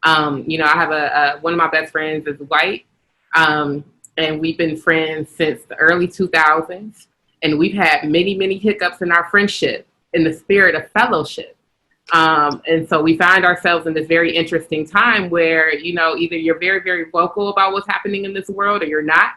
I have one of my best friends is white, and we've been friends since the early 2000s, and we've had many, many hiccups in our friendship in the spirit of fellowship. And so we find ourselves in this very interesting time where, either you're very, very vocal about what's happening in this world or you're not.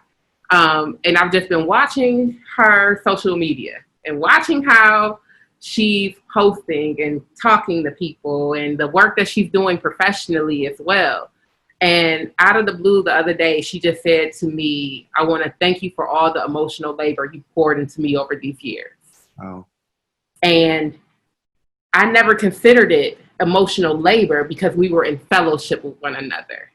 And I've just been watching her social media and watching how she's posting and talking to people and the work that she's doing professionally as well. And out of the blue the other day, she just said to me, I want to thank you for all the emotional labor you poured into me over these years. Oh. And I never considered it emotional labor because we were in fellowship with one another.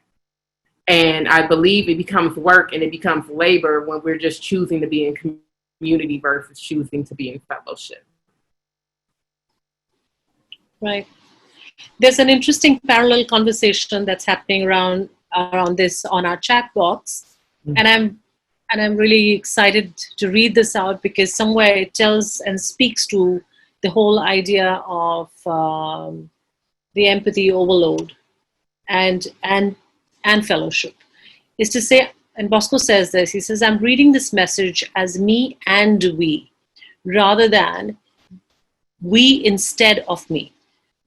And I believe it becomes work and it becomes labor when we're just choosing to be in community versus choosing to be in fellowship. Right. There's an interesting parallel conversation that's happening around this on our chat box. Mm-hmm. And I'm really excited to read this out because somewhere it tells and speaks to the whole idea of the empathy overload and fellowship. Is to say, and Bosco says this, he says, I'm reading this message as me and we, rather than we instead of me.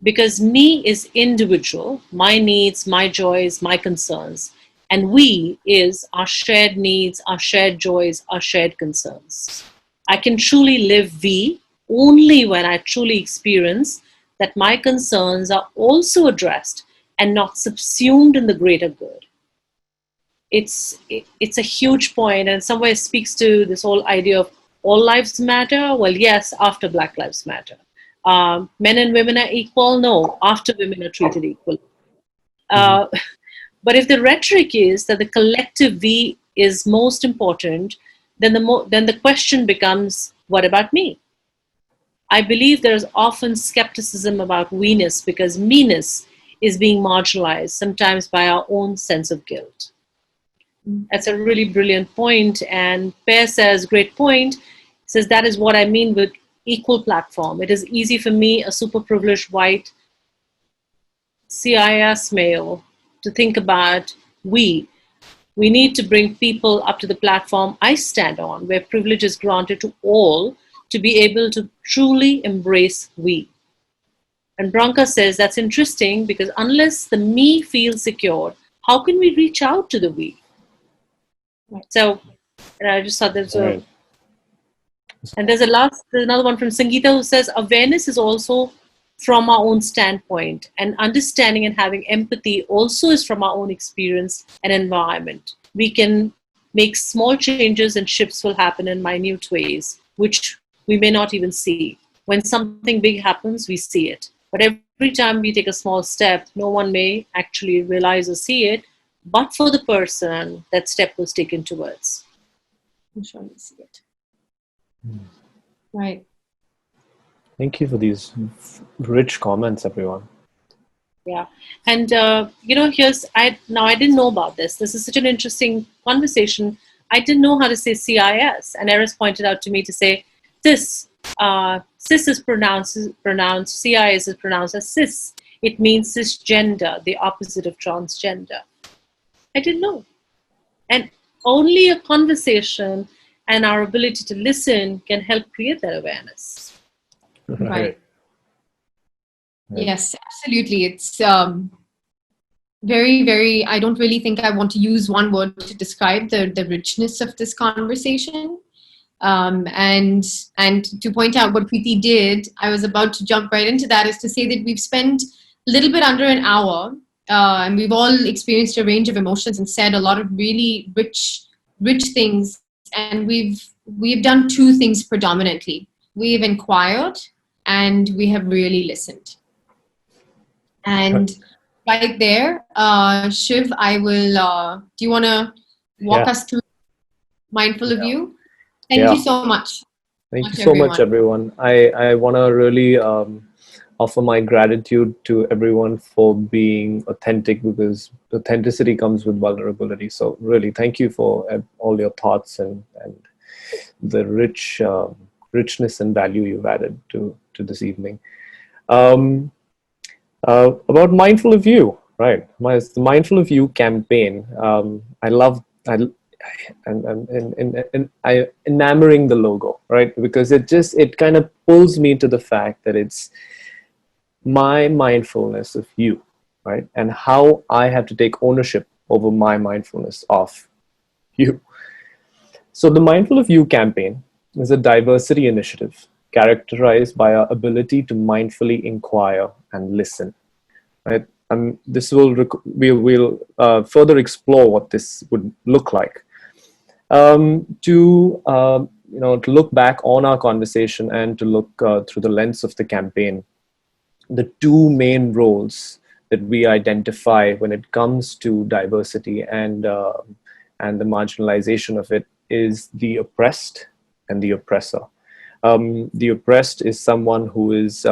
Because me is individual, my needs, my joys, my concerns, and we is our shared needs, our shared joys, our shared concerns. I can truly live we only when I truly experience that my concerns are also addressed and not subsumed in the greater good. It's a huge point, and in some ways speaks to this whole idea of all lives matter. Well, yes, after Black Lives Matter. Men and women are equal? No, after women are treated equally. But if the rhetoric is that the collective we is most important, then the question becomes, what about me? I believe there is often skepticism about we-ness because me-ness is being marginalized, sometimes by our own sense of guilt. That's a really brilliant point. And Pear says, great point, says that is what I mean with equal platform. It is easy for me, a super privileged white CIS male, to think about we need to bring people up to the platform I stand on, where privilege is granted to all to be able to truly embrace we. And Branka says that's interesting because unless the me feels secure, how can we reach out to the we? So I just thought there's a... And there's another one from Sangeeta who says, awareness is also from our own standpoint, and understanding and having empathy also is from our own experience and environment. We can make small changes and shifts will happen in minute ways, which we may not even see. When something big happens, we see it. But every time we take a small step, no one may actually realize or see it, but for the person that step was taken towards. I'm sure we see it. Right. Thank you for these rich comments, everyone. Yeah. And, I didn't know about this. This is such an interesting conversation. I didn't know how to say CIS. And Eris pointed out to me to say cis. Cis is pronounced, CIS is pronounced as cis. it means cisgender, the opposite of transgender. I didn't know. And only a conversation and our ability to listen can help create that awareness. Right. Right. Yes, absolutely. It's very, very, I don't really think I want to use one word to describe the richness of this conversation. And to point out what Preeti did, I was about to jump right into that, is to say that we've spent a little bit under an hour, and we've all experienced a range of emotions and said a lot of really rich things. And we've done two things predominantly. We've inquired and we have really listened. And right there, Shiv, I will, do you want to walk us through Mindful of You? Thank you so much. Thank you so much, everyone. I want to really offer my gratitude to everyone for being authentic, because authenticity comes with vulnerability. So really, thank you for all your thoughts and the richness and value you've added to this evening. About Mindful of You, right? The Mindful of You campaign. I enamoring the logo, right? Because it kind of pulls me to the fact that it's my mindfulness of you, right? And how I have to take ownership over my mindfulness of you. So the Mindful of You campaign is a diversity initiative characterized by our ability to mindfully inquire and listen, right? We'll further explore what this would look like. To look back on our conversation and to look through the lens of the campaign, the two main roles that we identify when it comes to diversity and the marginalization of it is the oppressed and the oppressor. The oppressed is someone who is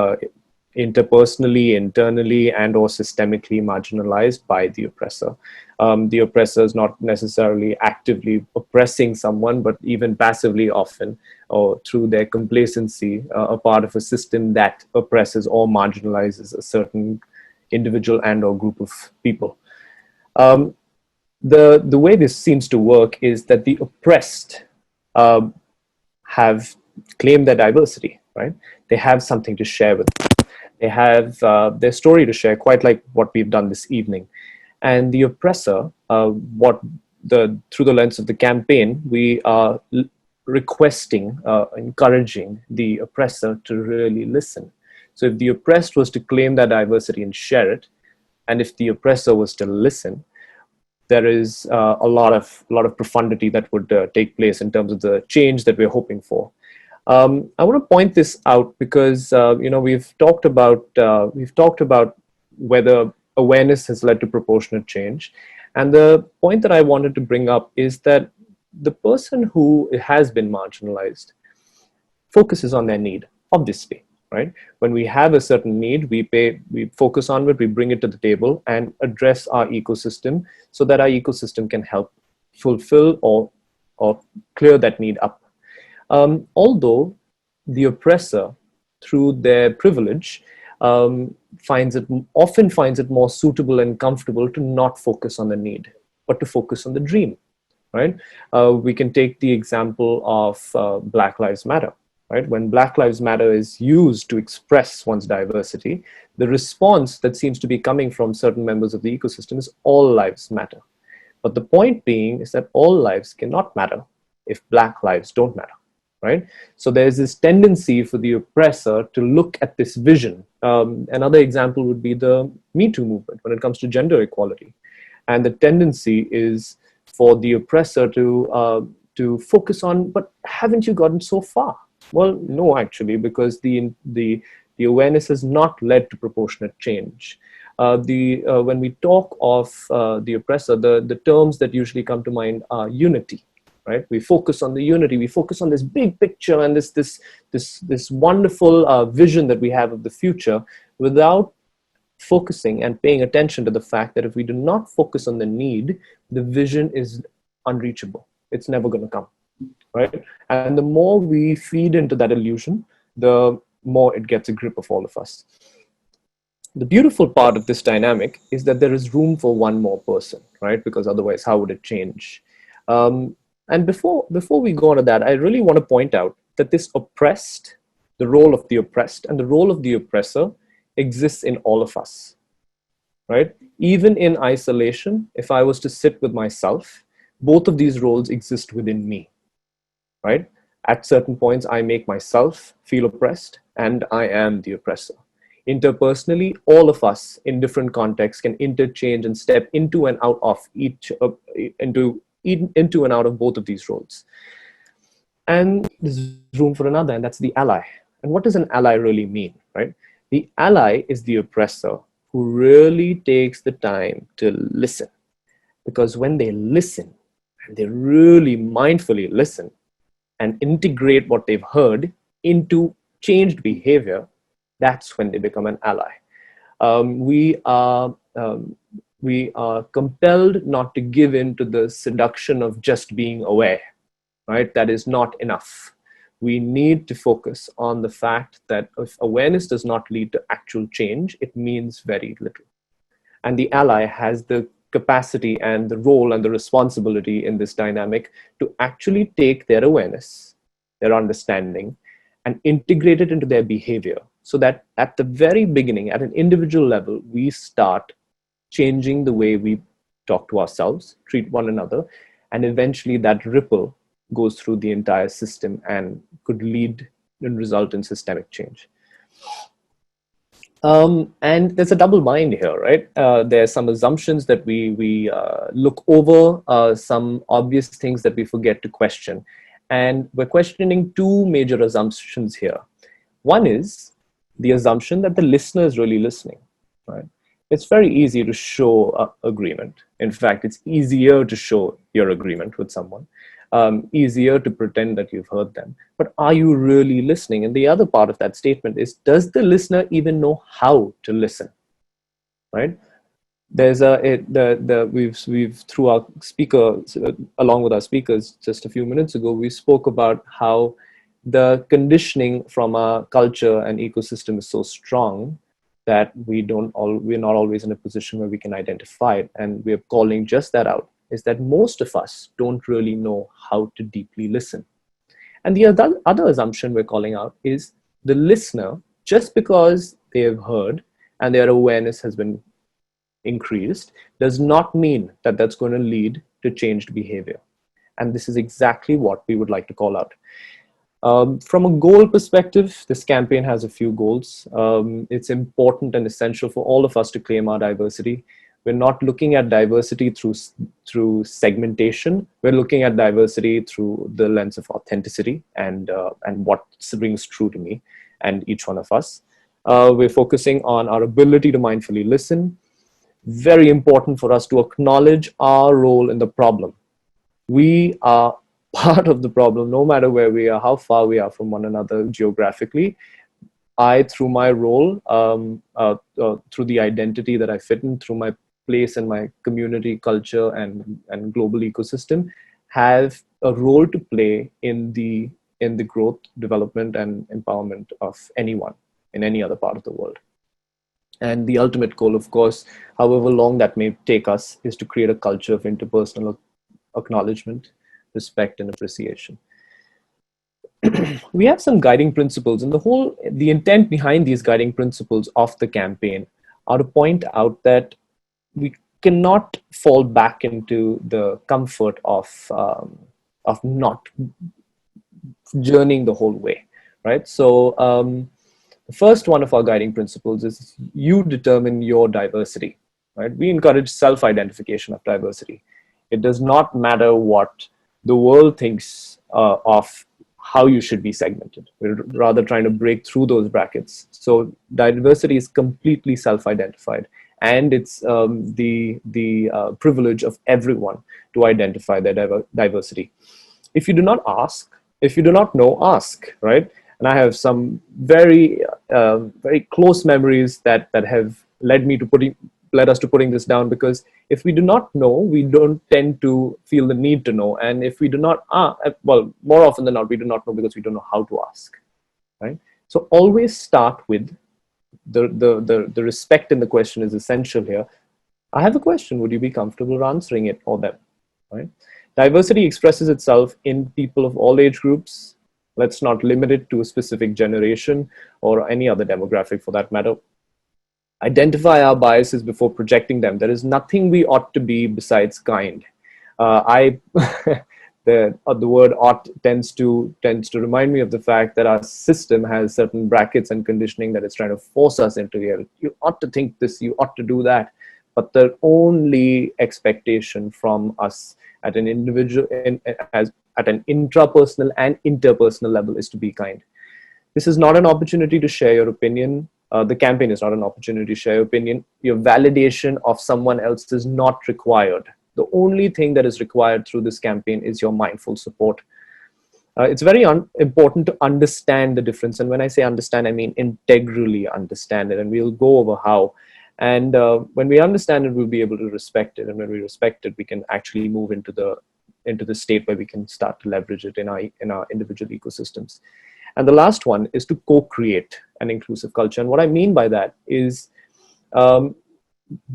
interpersonally, internally, and or systemically marginalized by the oppressor. The oppressor is not necessarily actively oppressing someone, but even passively often, or through their complacency, a part of a system that oppresses or marginalizes a certain individual and or group of people. The way this seems to work is that the oppressed have claimed their diversity, right? They have something to share with them. They have their story to share, quite like what we've done this evening. And the oppressor, through the lens of the campaign, we are requesting, encouraging the oppressor to really listen. So if the oppressed was to claim that diversity and share it, and if the oppressor was to listen, there is a lot of profundity that would take place in terms of the change that we're hoping for. I want to point this out because we've talked about whether awareness has led to proportionate change, and the point that I wanted to bring up is that the person who has been marginalized focuses on their need, obviously, right? When we have a certain need, we focus on it, we bring it to the table and address our ecosystem so that our ecosystem can help fulfill or clear that need up. Although the oppressor, through their privilege, often finds it more suitable and comfortable to not focus on the need, but to focus on the dream, right? We can take the example of Black Lives Matter, right? When Black Lives Matter is used to express one's diversity, the response that seems to be coming from certain members of the ecosystem is all lives matter. But the point being is that all lives cannot matter if Black lives don't matter. Right? So there's this tendency for the oppressor to look at this vision. Another example would be the Me Too movement when it comes to gender equality. And the tendency is for the oppressor to focus on, but haven't you gotten so far? Well, no, actually, because the awareness has not led to proportionate change. When we talk of the oppressor, the terms that usually come to mind are unity. Right? We focus on the unity. We focus on this big picture and this wonderful vision that we have of the future, without focusing and paying attention to the fact that if we do not focus on the need, the vision is unreachable. It's never going to come, right? And the more we feed into that illusion, the more it gets a grip of all of us. The beautiful part of this dynamic is that there is room for one more person, right? Because otherwise, how would it change? And before we go on to that, I really want to point out that this oppressed, the role of the oppressed and the role of the oppressor exists in all of us, right? Even in isolation, if I was to sit with myself, both of these roles exist within me, right? At certain points, I make myself feel oppressed and I am the oppressor. Interpersonally, all of us in different contexts can interchange and step into and out of into and out of both of these roles. And there's room for another, and that's the ally. And what does an ally really mean, right? The ally is the oppressor who really takes the time to listen. Because when they listen, and they really mindfully listen and integrate what they've heard into changed behavior, that's when they become an ally. We are compelled not to give in to the seduction of just being aware, right? That is not enough. We need to focus on the fact that if awareness does not lead to actual change, it means very little. And the ally has the capacity and the role and the responsibility in this dynamic to actually take their awareness, their understanding, and integrate it into their behavior, so that at the very beginning, at an individual level, we start changing the way we talk to ourselves, treat one another, and eventually that ripple goes through the entire system and could lead and result in systemic change. And there's a double bind here, right? There's some assumptions that we look over, some obvious things that we forget to question. And we're questioning two major assumptions here. One is the assumption that the listener is really listening, right? It's very easy to show agreement. In fact, it's easier to show your agreement with someone, easier to pretend that you've heard them. But are you really listening? And the other part of that statement is, does the listener even know how to listen, right? There's we've through our speaker, along with our speakers just a few minutes ago, we spoke about how the conditioning from our culture and ecosystem is so strong that we're not always in a position where we can identify it. And we're calling just that out, is that most of us don't really know how to deeply listen. And the other assumption we're calling out is the listener, just because they have heard and their awareness has been increased, does not mean that that's going to lead to changed behavior. And this is exactly what we would like to call out. From a goal perspective, this campaign has a few goals. It's important and essential for all of us to claim our diversity. We're not looking at diversity through segmentation. We're looking at diversity through the lens of authenticity and what rings true to me and each one of us. We're focusing on our ability to mindfully listen. Very important for us to acknowledge our role in the problem. We are part of the problem, no matter where we are, how far we are from one another geographically. I, through my role, through the identity that I fit in, through my place in my community, culture, and global ecosystem, have a role to play in the growth, development, and empowerment of anyone in any other part of the world. And the ultimate goal, of course, however long that may take us, is to create a culture of interpersonal acknowledgement, respect, and appreciation. We have some guiding principles, and the intent behind these guiding principles of the campaign are to point out that we cannot fall back into the comfort of not journeying the whole way, right? So the first one of our guiding principles is you determine your diversity, right? We encourage self-identification of diversity. It does not matter what the world thinks of how you should be segmented. We're rather trying to break through those brackets. So diversity is completely self-identified, and it's the privilege of everyone to identify their diversity. If you do not ask, if you do not know, ask, right? And I have some very close memories that have led us to putting this down, because if we do not know, we don't tend to feel the need to know. And if we do not, well, more often than not, we do not know because we don't know how to ask, right? So always start with the respect in the question is essential here. I have a question. Would you be comfortable answering it or them? Right? Diversity expresses itself in people of all age groups. Let's not limit it to a specific generation or any other demographic for that matter. Identify our biases before projecting them. There is nothing we ought to be besides kind. The word ought tends to remind me of the fact that our system has certain brackets and conditioning that it's trying to force us into here. You ought to think this, you ought to do that. But the only expectation from us at an individual, at an intrapersonal and interpersonal level, is to be kind. This is not an opportunity to share your opinion. The campaign is not an opportunity to share your opinion. Your validation of someone else is not required. The only thing that is required through this campaign is your mindful support. It's very important to understand the difference. And when I say understand, I mean integrally understand it. And we'll go over how. And when we understand it, we'll be able to respect it. And when we respect it, we can actually move into the state where we can start to leverage it in our individual ecosystems. And the last one is to co-create an inclusive culture. And what I mean by that is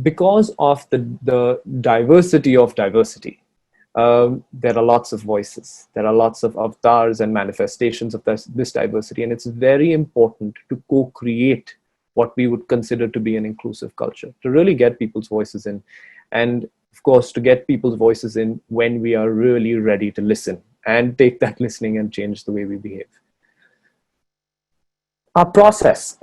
because of the diversity of diversity, there are lots of voices. There are lots of avatars and manifestations of this diversity. And it's very important to co-create what we would consider to be an inclusive culture, to really get people's voices in. And of course, to get people's voices in when we are really ready to listen and take that listening and change the way we behave. Our process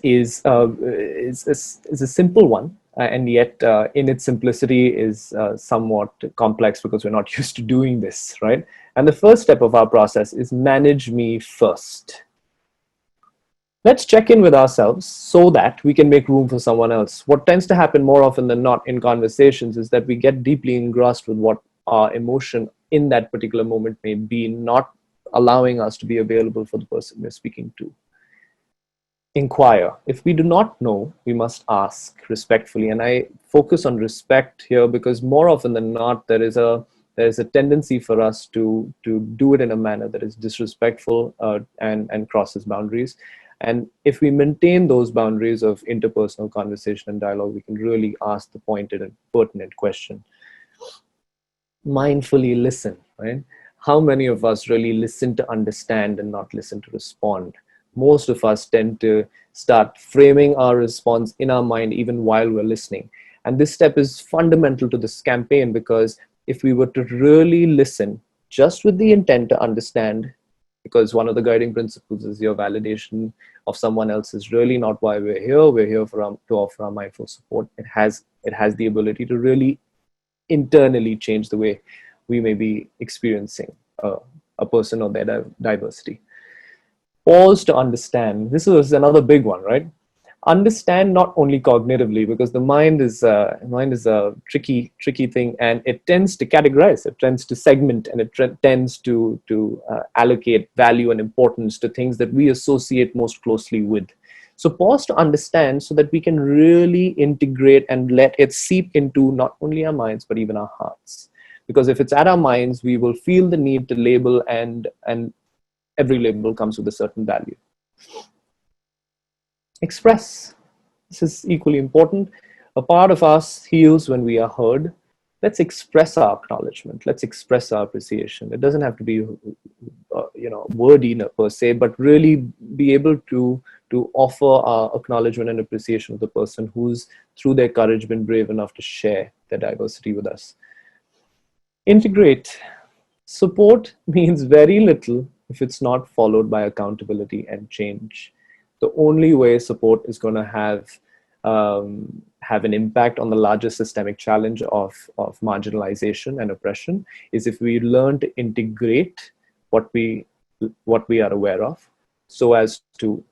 is a simple one, and yet in its simplicity is somewhat complex because we're not used to doing this, right? And the first step of our process is manage me first. Let's check in with ourselves so that we can make room for someone else. What tends to happen more often than not in conversations is that we get deeply engrossed with what our emotion in that particular moment may be, not allowing us to be available for the person we're speaking to. Inquire. If we do not know, we must ask respectfully. And I focus on respect here because more often than not, there is a tendency for us to do it in a manner that is disrespectful and crosses boundaries. And if we maintain those boundaries of interpersonal conversation and dialogue, we can really ask the pointed and pertinent question. Mindfully listen, right? How many of us really listen to understand and not listen to respond? Most of us tend to start framing our response in our mind even while we're listening. And this step is fundamental to this campaign because if we were to really listen just with the intent to understand, because one of the guiding principles is your validation of someone else is really not why we're here. We're here to offer our mindful support. It has the ability to really internally change the way we may be experiencing a person or their diversity. Pause to understand. This is another big one, right? Understand not only cognitively, because the mind is a tricky thing, and it tends to categorize, it tends to segment, and it tends to allocate value and importance to things that we associate most closely with. So pause to understand so that we can really integrate and let it seep into not only our minds, but even our hearts. Because if it's at our minds, we will feel the need to label, and every label comes with a certain value. Express. This is equally important. A part of us heals when we are heard. Let's express our acknowledgement. Let's express our appreciation. It doesn't have to be, wordy per se, but really be able to offer our acknowledgement and appreciation of the person who's, through their courage, been brave enough to share their diversity with us. Integrate. Support means very little if it's not followed by accountability and change. The only way support is going to have an impact on the larger systemic challenge of marginalization and oppression is if we learn to integrate what we are aware of, so as to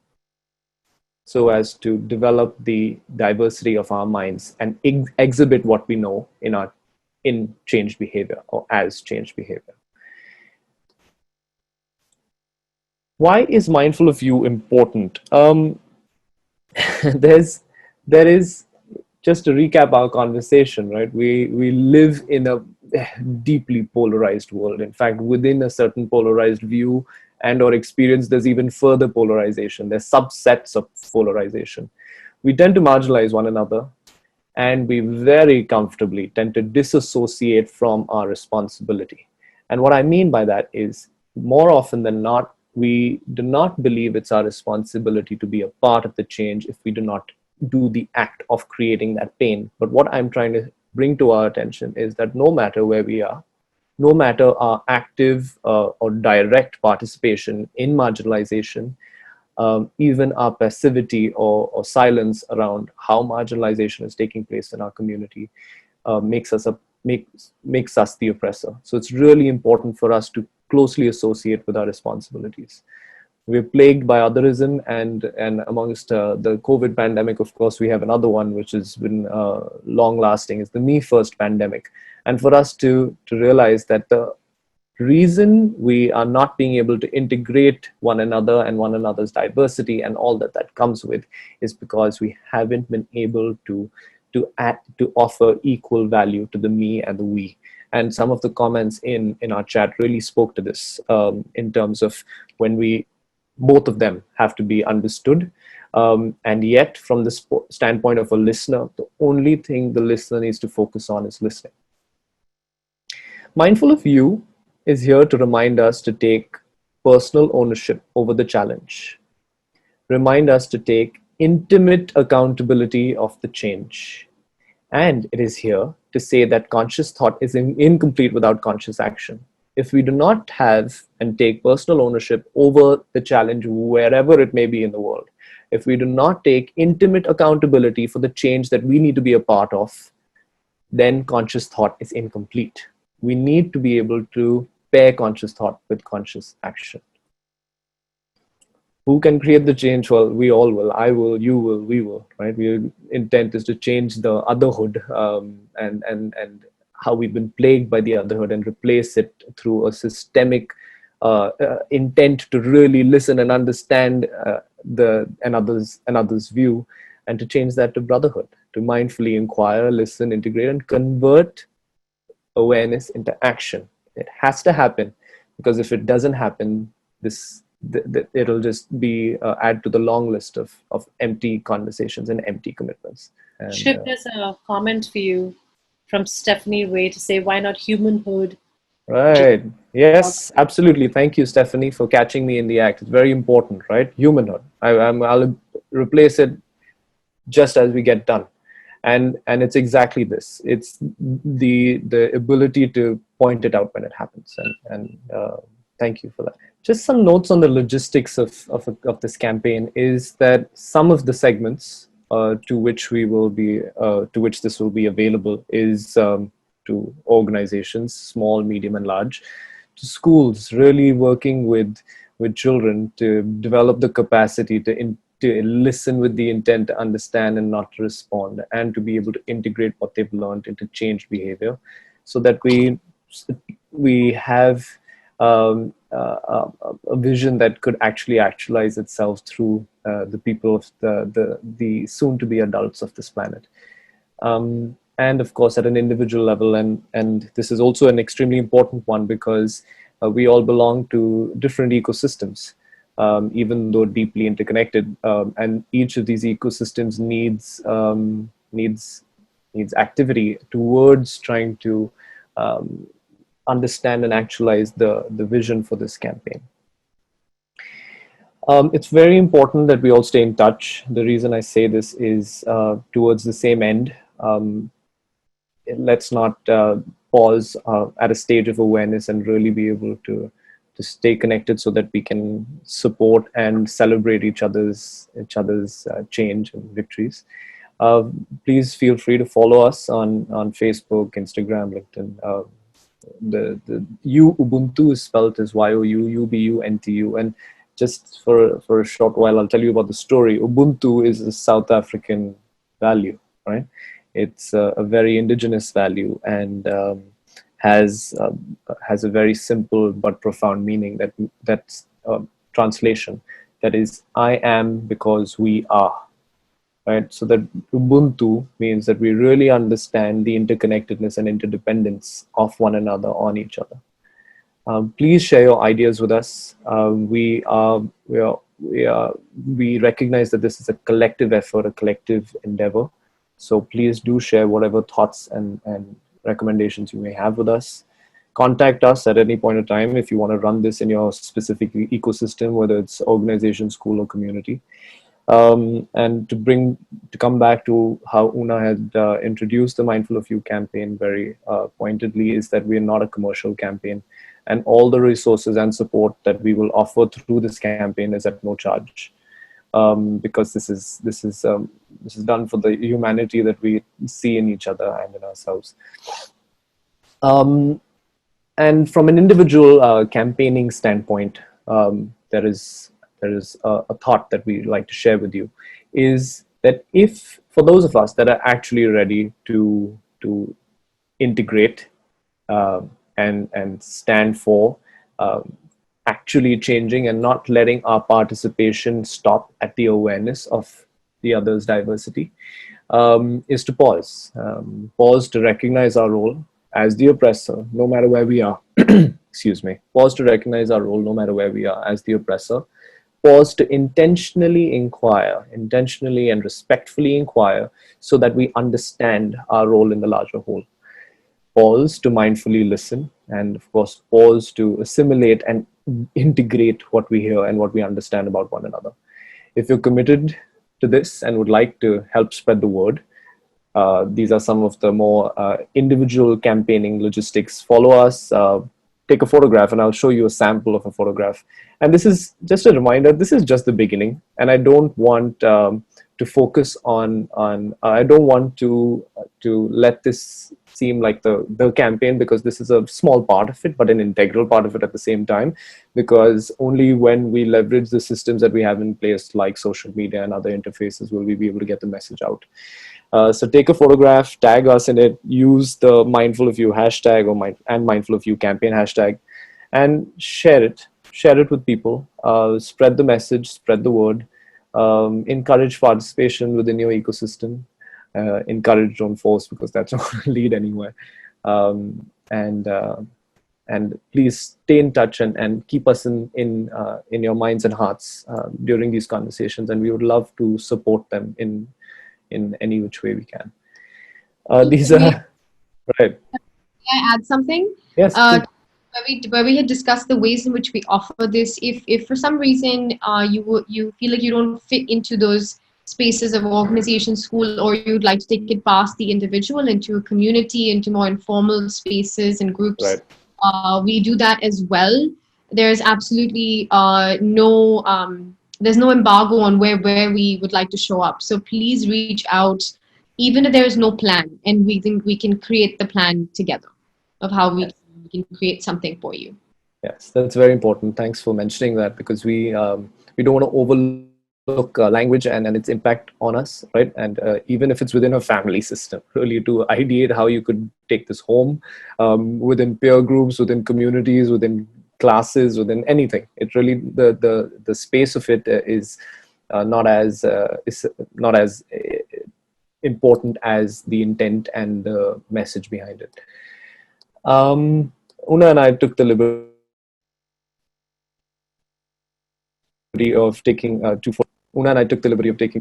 develop the diversity of our minds and exhibit what we know in changed behavior or as changed behavior. Why is mindful of you important? There is, just to recap our conversation, right? We live in a deeply polarized world. In fact, within a certain polarized view and or experience there's even further polarization. There's subsets of polarization. We tend to marginalize one another, and we very comfortably tend to disassociate from our responsibility. And what I mean by that is, more often than not, we do not believe it's our responsibility to be a part of the change if we do not do the act of creating that pain. But what I'm trying to bring to our attention is that no matter where we are, no matter our active or direct participation in marginalization, even our passivity or silence around how marginalization is taking place in our community makes us the oppressor. So it's really important for us to closely associate with our responsibilities. We're plagued by otherism, and amongst the COVID pandemic, of course, we have another one which has been long lasting. It's the me first pandemic. And for us to realize that the reason we are not being able to integrate one another and one another's diversity and all that comes with is because we haven't been able to offer equal value to the me and the we. And some of the comments in our chat really spoke to this, in terms of when both of them have to be understood. And yet, from the standpoint of a listener, the only thing the listener needs to focus on is listening. Mindful of You is here to remind us to take personal ownership over the challenge, remind us to take intimate accountability of the change. And it is here to say that conscious thought is incomplete without conscious action. If we do not have and take personal ownership over the challenge wherever it may be in the world, if we do not take intimate accountability for the change that we need to be a part of, then conscious thought is incomplete. We need to be able to pair conscious thought with conscious action. Who can create the change? Well, we all will. I will, you will, we will, right? Our intent is to change the otherhood, and how we've been plagued by the otherhood, and replace it through a systemic intent to really listen and understand another's view, and to change that to brotherhood, to mindfully inquire, listen, integrate, and convert awareness into action. It has to happen, because if it doesn't happen, it'll just be add to the long list of empty conversations and empty commitments. And, Shiv, there's a comment for you from Stephanie Ray to say, why not humanhood? Right. Yes, absolutely. Thank you, Stephanie, for catching me in the act. It's very important, right? Humanhood. I'll replace it just as we get done. And it's exactly this. It's the ability to point it out when it happens. And thank you for that. Just some notes on the logistics of this campaign is that some of the segments to which this will be available is to organizations, small, medium, and large, to schools, really working with children to develop the capacity to listen with the intent to understand and not to respond, and to be able to integrate what they've learned into changed behavior, so that we have a vision that could actually actualize itself through the people of the soon-to-be adults of this planet. And of course, at an individual level, and this is also an extremely important one, because we all belong to different ecosystems, even though deeply interconnected, and each of these ecosystems needs activity towards trying to understand and actualize the vision for this campaign. It's very important that we all stay in touch. The reason I say this is towards the same end. Let's not pause at a stage of awareness and really be able to stay connected, so that we can support and celebrate each other's change and victories. Please feel free to follow us on Facebook, Instagram, LinkedIn. The Ubuntu is spelled as YOUUBUNTU, and just for a short while, I'll tell you about the story. Ubuntu is a South African value, right? It's a very indigenous value, and has a very simple but profound meaning. That's translation. That is, I am because we are. Right? So that Ubuntu means that we really understand the interconnectedness and interdependence of one another on each other. Please share your ideas with us. We recognize that this is a collective effort, a collective endeavor. So please do share whatever thoughts and recommendations you may have with us. Contact us at any point in time if you want to run this in your specific ecosystem, whether it's organization, school, or community. And to come back to how Oona had introduced the Mindful of You campaign very pointedly, is that we're not a commercial campaign, and all the resources and support that we will offer through this campaign is at no charge, because this is done for the humanity that we see in each other and in ourselves. And from an individual campaigning standpoint, there is a thought that we like to share with you, is that if, for those of us that are actually ready to integrate and stand for actually changing and not letting our participation stop at the awareness of the other's diversity, is to pause. Pause to recognize our role as the oppressor, no matter where we are. Excuse me. Pause to recognize our role, no matter where we are, as the oppressor. Pause to intentionally inquire, intentionally and respectfully inquire, so that we understand our role in the larger whole. Pause to mindfully listen, and of course, pause to assimilate and integrate what we hear and what we understand about one another. If you're committed to this and would like to help spread the word, these are some of the more individual campaigning logistics. Follow us, take a photograph, and I'll show you a sample of a photograph. And this is just a reminder, this is just the beginning. And I don't want to focus on I don't want to let this seem like the campaign, because this is a small part of it, but an integral part of it at the same time, because only when we leverage the systems that we have in place, like social media and other interfaces, will we be able to get the message out. So take a photograph, tag us in it, use the Mindful of You hashtag and Mindful of You campaign hashtag, and share it with people. Spread the message, spread the word. Encourage participation within your ecosystem. Encourage, don't force, because that's not going to lead anywhere. And please stay in touch and keep us in your minds and hearts during these conversations, and we would love to support them in any which way we can. These are right. Can I add something? Yes. Where we had discussed the ways in which we offer this. If for some reason you feel like you don't fit into those spaces of organization, school, or you'd like to take it past the individual into a community, into more informal spaces and groups, right. We do that as well. There's absolutely there's no embargo on where we would like to show up. So please reach out, even if there is no plan, and we think we can create the plan together of how we can create something for you. Yes, that's very important. Thanks for mentioning that, because we don't want to overlook language and its impact on us, right? And even if it's within a family system, really to ideate how you could take this home, within peer groups, within communities, within classes, within anything. It really, the space of it is not as important as the intent and the message behind it. Oona and I took the liberty of taking two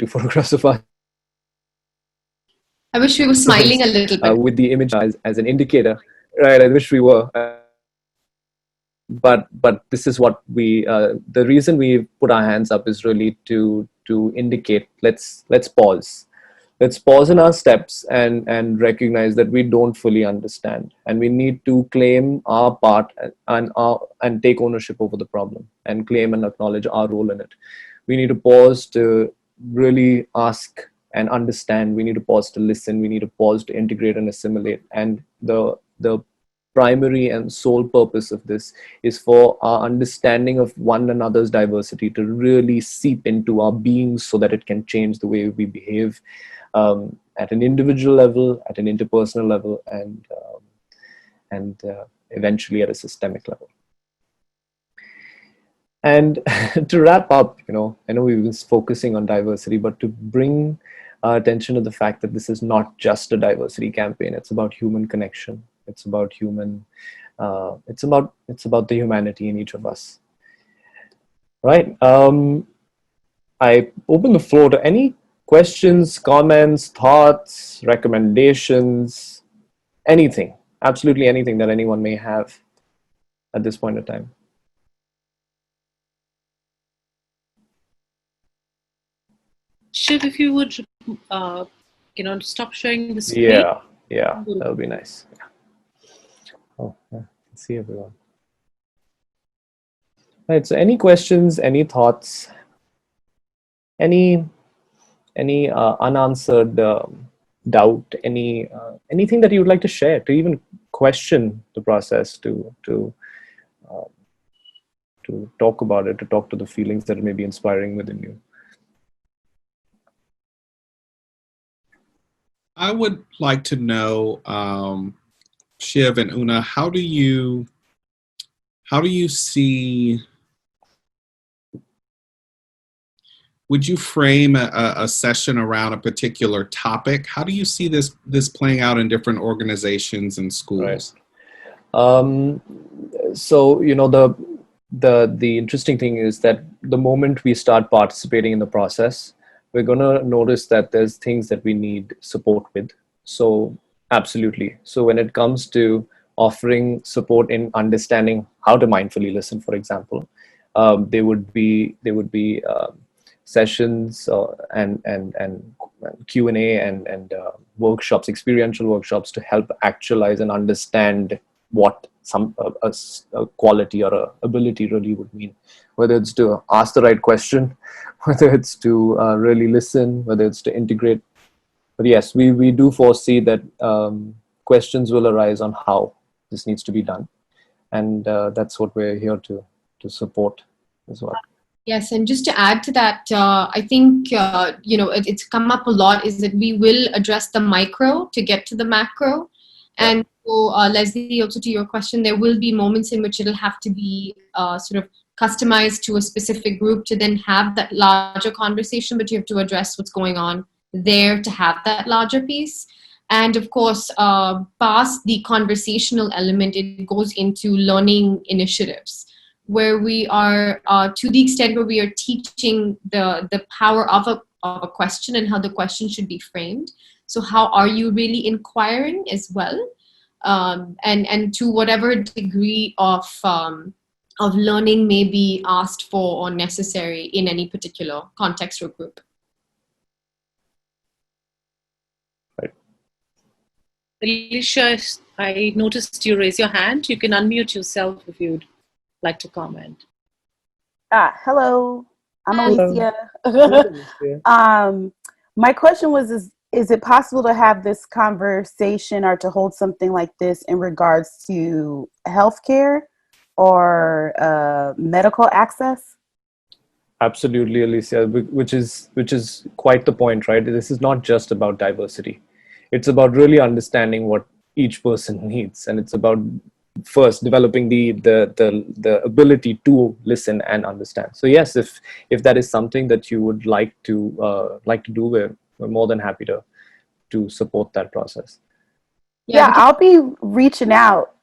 photographs of us. I wish we were smiling a little bit. With the image as an indicator. Right, I wish we were. But this is what we, the reason we put our hands up is really to indicate, let's pause. Let's pause in our steps and recognize that we don't fully understand, and we need to claim our part and take ownership over the problem, and claim and acknowledge our role in it. We need to pause to really ask and understand. We need to pause to listen. We need to pause to integrate and assimilate. And the primary and sole purpose of this is for our understanding of one another's diversity to really seep into our beings, so that it can change the way we behave, at an individual level, at an interpersonal level, and eventually at a systemic level. And to wrap up, I know we've been focusing on diversity, but to bring our attention to the fact that this is not just a diversity campaign. It's about human connection. It's about human It's about the humanity in each of us. Right. I open the floor to any questions, comments, thoughts, recommendations, anything, absolutely anything that anyone may have at this point in time. Shiv, if you would, stop sharing the screen. Yeah, that would be nice. Yeah. Oh, yeah, I can see everyone. Right. So, any questions, any thoughts, any unanswered doubt, anything that you would like to share, to even question the process, to talk about it, to talk to the feelings that may be inspiring within you. I would like to know, Shiv and Oona, how do you see, would you frame a session around a particular topic? How do you see this playing out in different organizations and schools? Right. So, the interesting thing is that the moment we start participating in the process, we're going to notice that there's things that we need support with. So absolutely. So when it comes to offering support in understanding how to mindfully listen, for example, there would be sessions and Q&A and workshops, experiential workshops, to help actualize and understand what a quality or a ability really would mean, whether it's to ask the right question, whether it's to really listen, whether it's to integrate. But yes, we do foresee that questions will arise on how this needs to be done, and that's what we're here to support as well. Yes, and just to add to that, I think it's come up a lot, is that we will address the micro to get to the macro. And so, Leslie, also to your question, there will be moments in which it'll have to be sort of customized to a specific group to then have that larger conversation, but you have to address what's going on there to have that larger piece. And of course, past the conversational element, it goes into learning initiatives, where we are, to the extent where we are teaching the power of a question and how the question should be framed. So how are you really inquiring as well? And to whatever degree of learning may be asked for or necessary in any particular context or group. Right. Alicia, I noticed you raise your hand. You can unmute yourself if you'd like to comment. Hello, I'm Hello. Alicia. My question was, is it possible to have this conversation or to hold something like this in regards to healthcare or medical access? Absolutely, Alicia, which is quite the point, right? This is not just about diversity. It's about really understanding what each person needs, and it's about first developing the ability to listen and understand. So yes, if that is something that you would like to do, we're more than happy to support that process. Yeah, I'll be reaching out.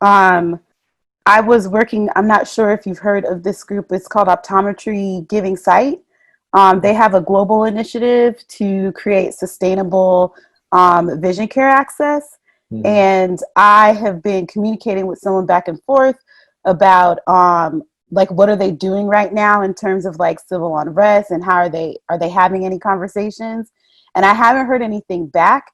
I was working, I'm not sure if you've heard of this group. It's called Optometry Giving Sight. They have a global initiative to create sustainable vision care access. Mm-hmm. And I have been communicating with someone back and forth about like what are they doing right now in terms of like civil unrest, and how are they having any conversations? And I haven't heard anything back.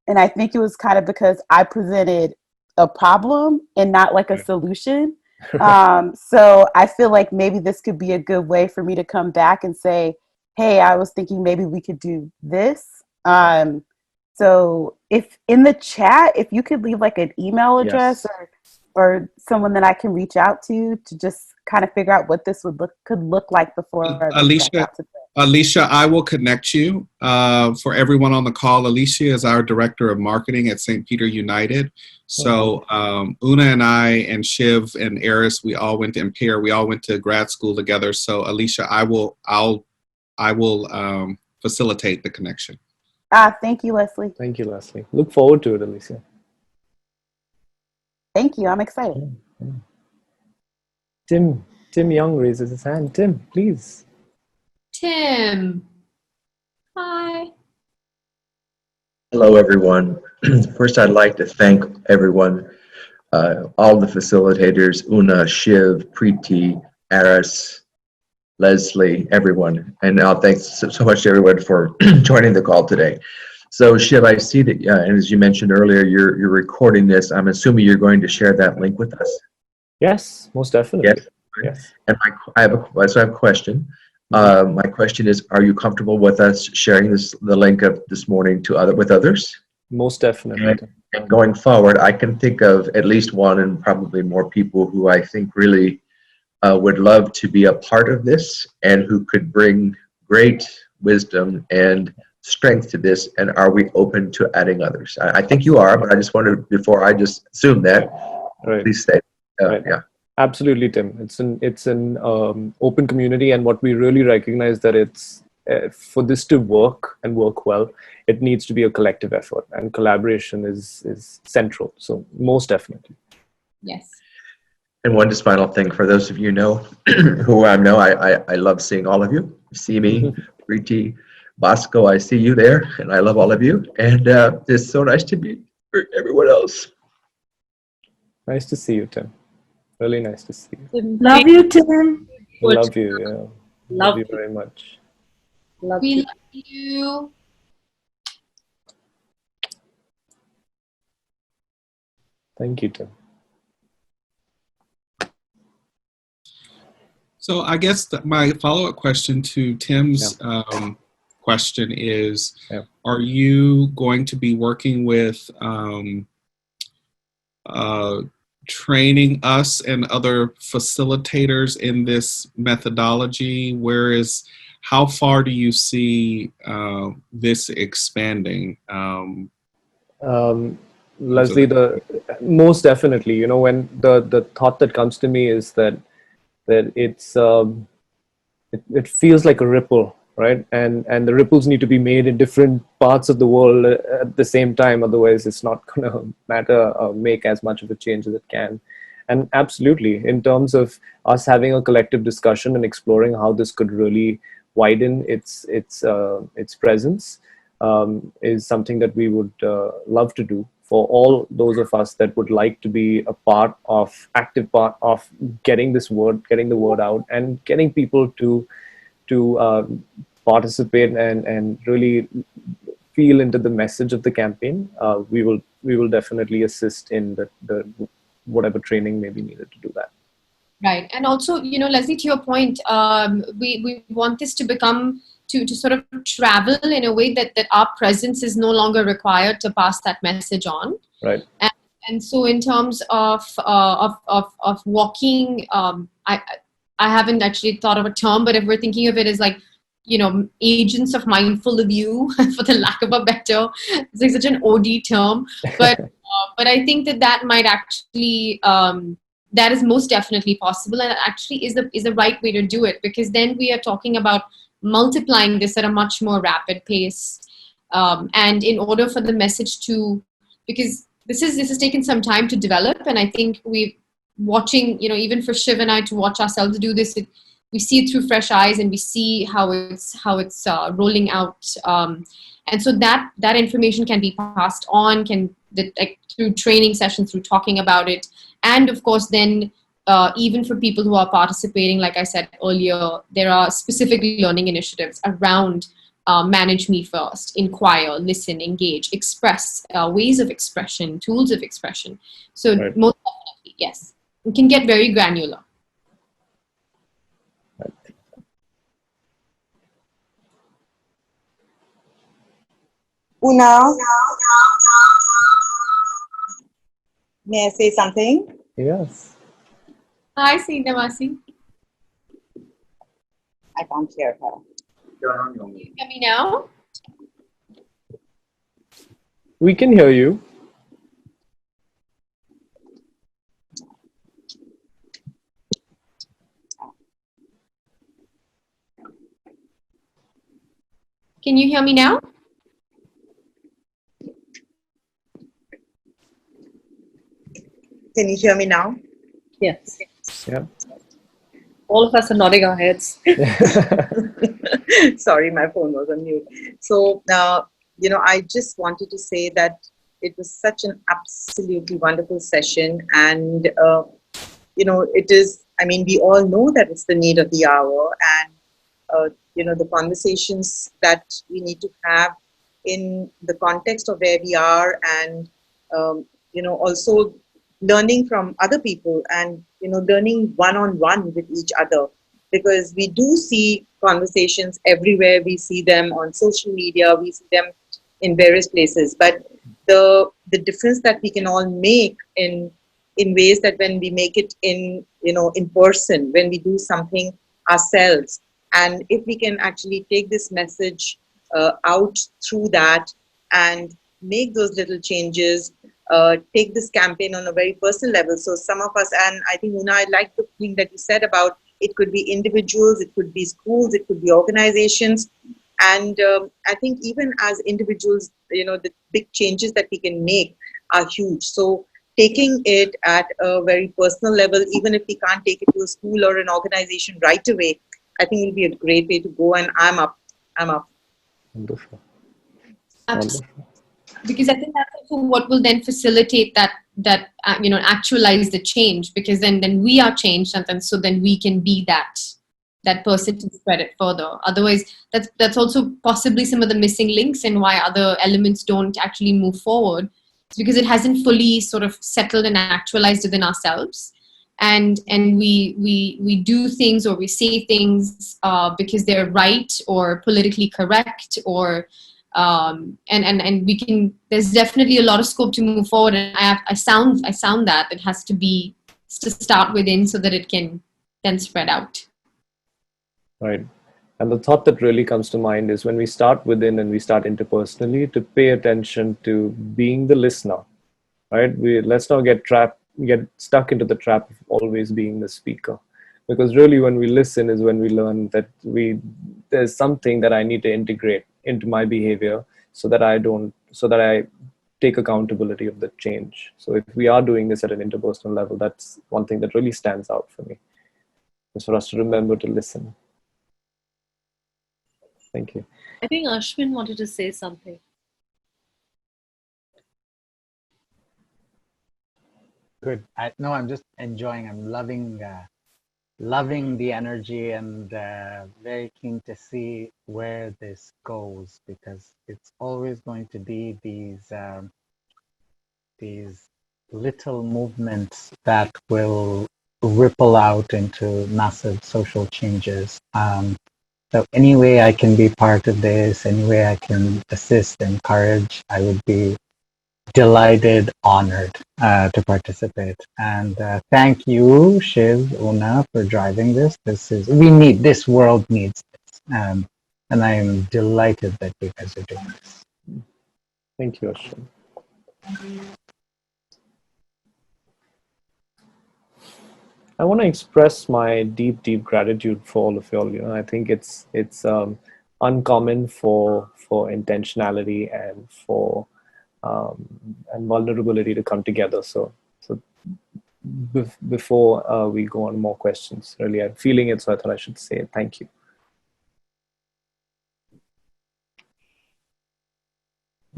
And I think it was kind of because I presented a problem and not like a solution. So I feel like maybe this could be a good way for me to come back and say, hey, I was thinking maybe we could do this. So if in the chat, if you could leave like an email address or someone that I can reach out to just kind of figure out what this could look like before. Alicia, I will connect you. For everyone on the call, Alicia is our Director of Marketing at St. Peter United. So Oona and I and Shiv and Eris, we all went to Imperial. We all went to grad school together. So Alicia, I will facilitate the connection. Thank you, Leslie. Thank you, Leslie. Look forward to it, Alicia. Thank you. I'm excited. Tim Young raises his hand. Tim, please. Tim. Hi. Hello, everyone. First, I'd like to thank everyone, all the facilitators, Oona, Shiv, Preeti, Aris, Leslie, everyone. And now thanks so much to everyone for joining the call today. So Shiv, I see that, and as you mentioned earlier, you're recording this. I'm assuming you're going to share that link with us? Yes, most definitely. Yes. Yes. And I have a question. My question is, are you comfortable with us sharing the link of this morning with others? Most definitely. And going forward, I can think of at least one and probably more people who I think really would love to be a part of this and who could bring great wisdom and strength to this. And are we open to adding others? I think you are, but I just wanted, before I just assume that, Right. please say, Right. yeah. Absolutely, Tim. It's an open community, and what we really recognize that it's for this to work and work well, it needs to be a collective effort, and collaboration is central. So most definitely. Yes. And one just final thing for those of you who I know, I love seeing all of you. You see me, Preeti, Bosco, I see you there, and I love all of you. And it's so nice to meet everyone else. Nice to see you, Tim. Really nice to see you. Love you, Tim. Love you. Yeah. Love you very much. We love you. Thank you, Tim. So I guess my follow-up question to Tim's question is, are you going to be working with training us and other facilitators in this methodology? How far do you see this expanding? Leslie, most definitely. When the thought that comes to me is that it's it feels like a ripple, right? And the ripples need to be made in different parts of the world at the same time. Otherwise, it's not going to make as much of a change as it can. And absolutely, in terms of us having a collective discussion and exploring how this could really widen its presence, is something that we would love to do for all those of us that would like to be active part of getting the word out and getting people to participate and really feel into the message of the campaign. We will definitely assist in the whatever training may be needed to do that. Right. And also, Leslie, to your point, we want this to become to sort of travel in a way that our presence is no longer required to pass that message on. Right. And so in terms of walking, I haven't actually thought of a term, but if we're thinking of it as like, agents of mindful of you, for the lack of a better, it's like such an OD term, but I think that might actually, that is most definitely possible, and actually is the right way to do it, because then we are talking about multiplying this at a much more rapid pace, and in order for the message to, because this has taken some time to develop, and I think we've watching, even for Shiv and I to watch ourselves do this, we see it through fresh eyes, and we see how it's rolling out, and so that information can be passed on, through training sessions, through talking about it, and of course then even for people who are participating, like I said earlier, there are specific learning initiatives around manage me first, inquire, listen, engage, express, ways of expression, tools of expression. So right. Most definitely, yes, it can get very granular. Oona, may I say something? Yes. Hi, Sindamasi. I can't hear her. Can you hear me now? We can hear you. Can you hear me now? Can you hear me now? Yes. Yeah. All of us are nodding our heads. Sorry, my phone was on mute. So, I just wanted to say that it was such an absolutely wonderful session. And, it is, we all know that it's the need of the hour. And, the conversations that we need to have in the context of where we are, and, also learning from other people, and, learning one-on-one with each other. Because we do see conversations everywhere. We see them on social media. We see them in various places. But the difference that we can all make in ways that when we make it in person, when we do something ourselves, and if we can actually take this message out through that and make those little changes, take this campaign on a very personal level. So some of us, and I think, Oona, I like the thing that you said about it could be individuals, it could be schools, it could be organizations. And I think even as individuals, the big changes that we can make are huge. So taking it at a very personal level, even if we can't take it to a school or an organization right away, I think it will be a great way to go. And I'm up. Wonderful. Absolutely. Because I think that's also what will then facilitate that actualize the change, because then we are changed, and so then we can be that person to spread it further. Otherwise, that's also possibly some of the missing links and why other elements don't actually move forward. It's because it hasn't fully sort of settled and actualized within ourselves, and we do things, or we say things because they're right or politically correct, or and we can. There's definitely a lot of scope to move forward, and I sound that it has to start within so that it can then spread out. Right. And the thought that really comes to mind is when we start within and we start interpersonally, to pay attention to being the listener, right? Let's not get stuck into the trap of always being the speaker, because really when we listen is when we learn that there's something that I need to integrate into my behavior so that I take accountability of the change. So if we are doing this at an interpersonal level, that's one thing that really stands out for me, is for us to remember to listen. Thank you. I think Ashwin wanted to say something. Good. No, I'm just enjoying. I'm loving the energy, and very keen to see where this goes, because it's always going to be these little movements that will ripple out into massive social changes. So any way I can be part of this, any way I can assist, encourage, I would be delighted, honored to participate. And thank you, Shiv, Oona, for driving this. This world needs this. And I am delighted that you guys are doing this. Thank you, Ashwin. I want to express my deep, deep gratitude for all of y'all. I think it's uncommon for intentionality and for and vulnerability to come together. So before we go on more questions, really I'm feeling it, so I thought I should say thank you.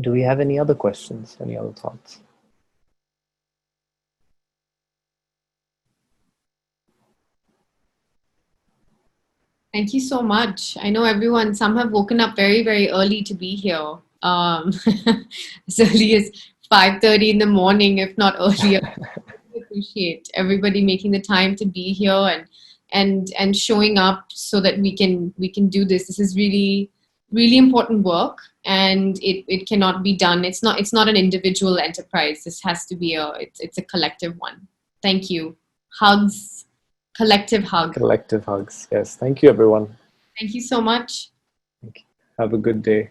Do we have any other questions? Any other thoughts? Thank you so much. I know some have woken up very, very early to be here. As early as 5:30 in the morning, if not earlier. I appreciate everybody making the time to be here and showing up so that we can do this. This is really, really important work, and it cannot be done. It's not an individual enterprise. This has to be it's a collective one. Thank you. Hugs. Collective hug. Collective hugs. Yes. Thank you, everyone. Thank you so much. Thank you. Have a good day.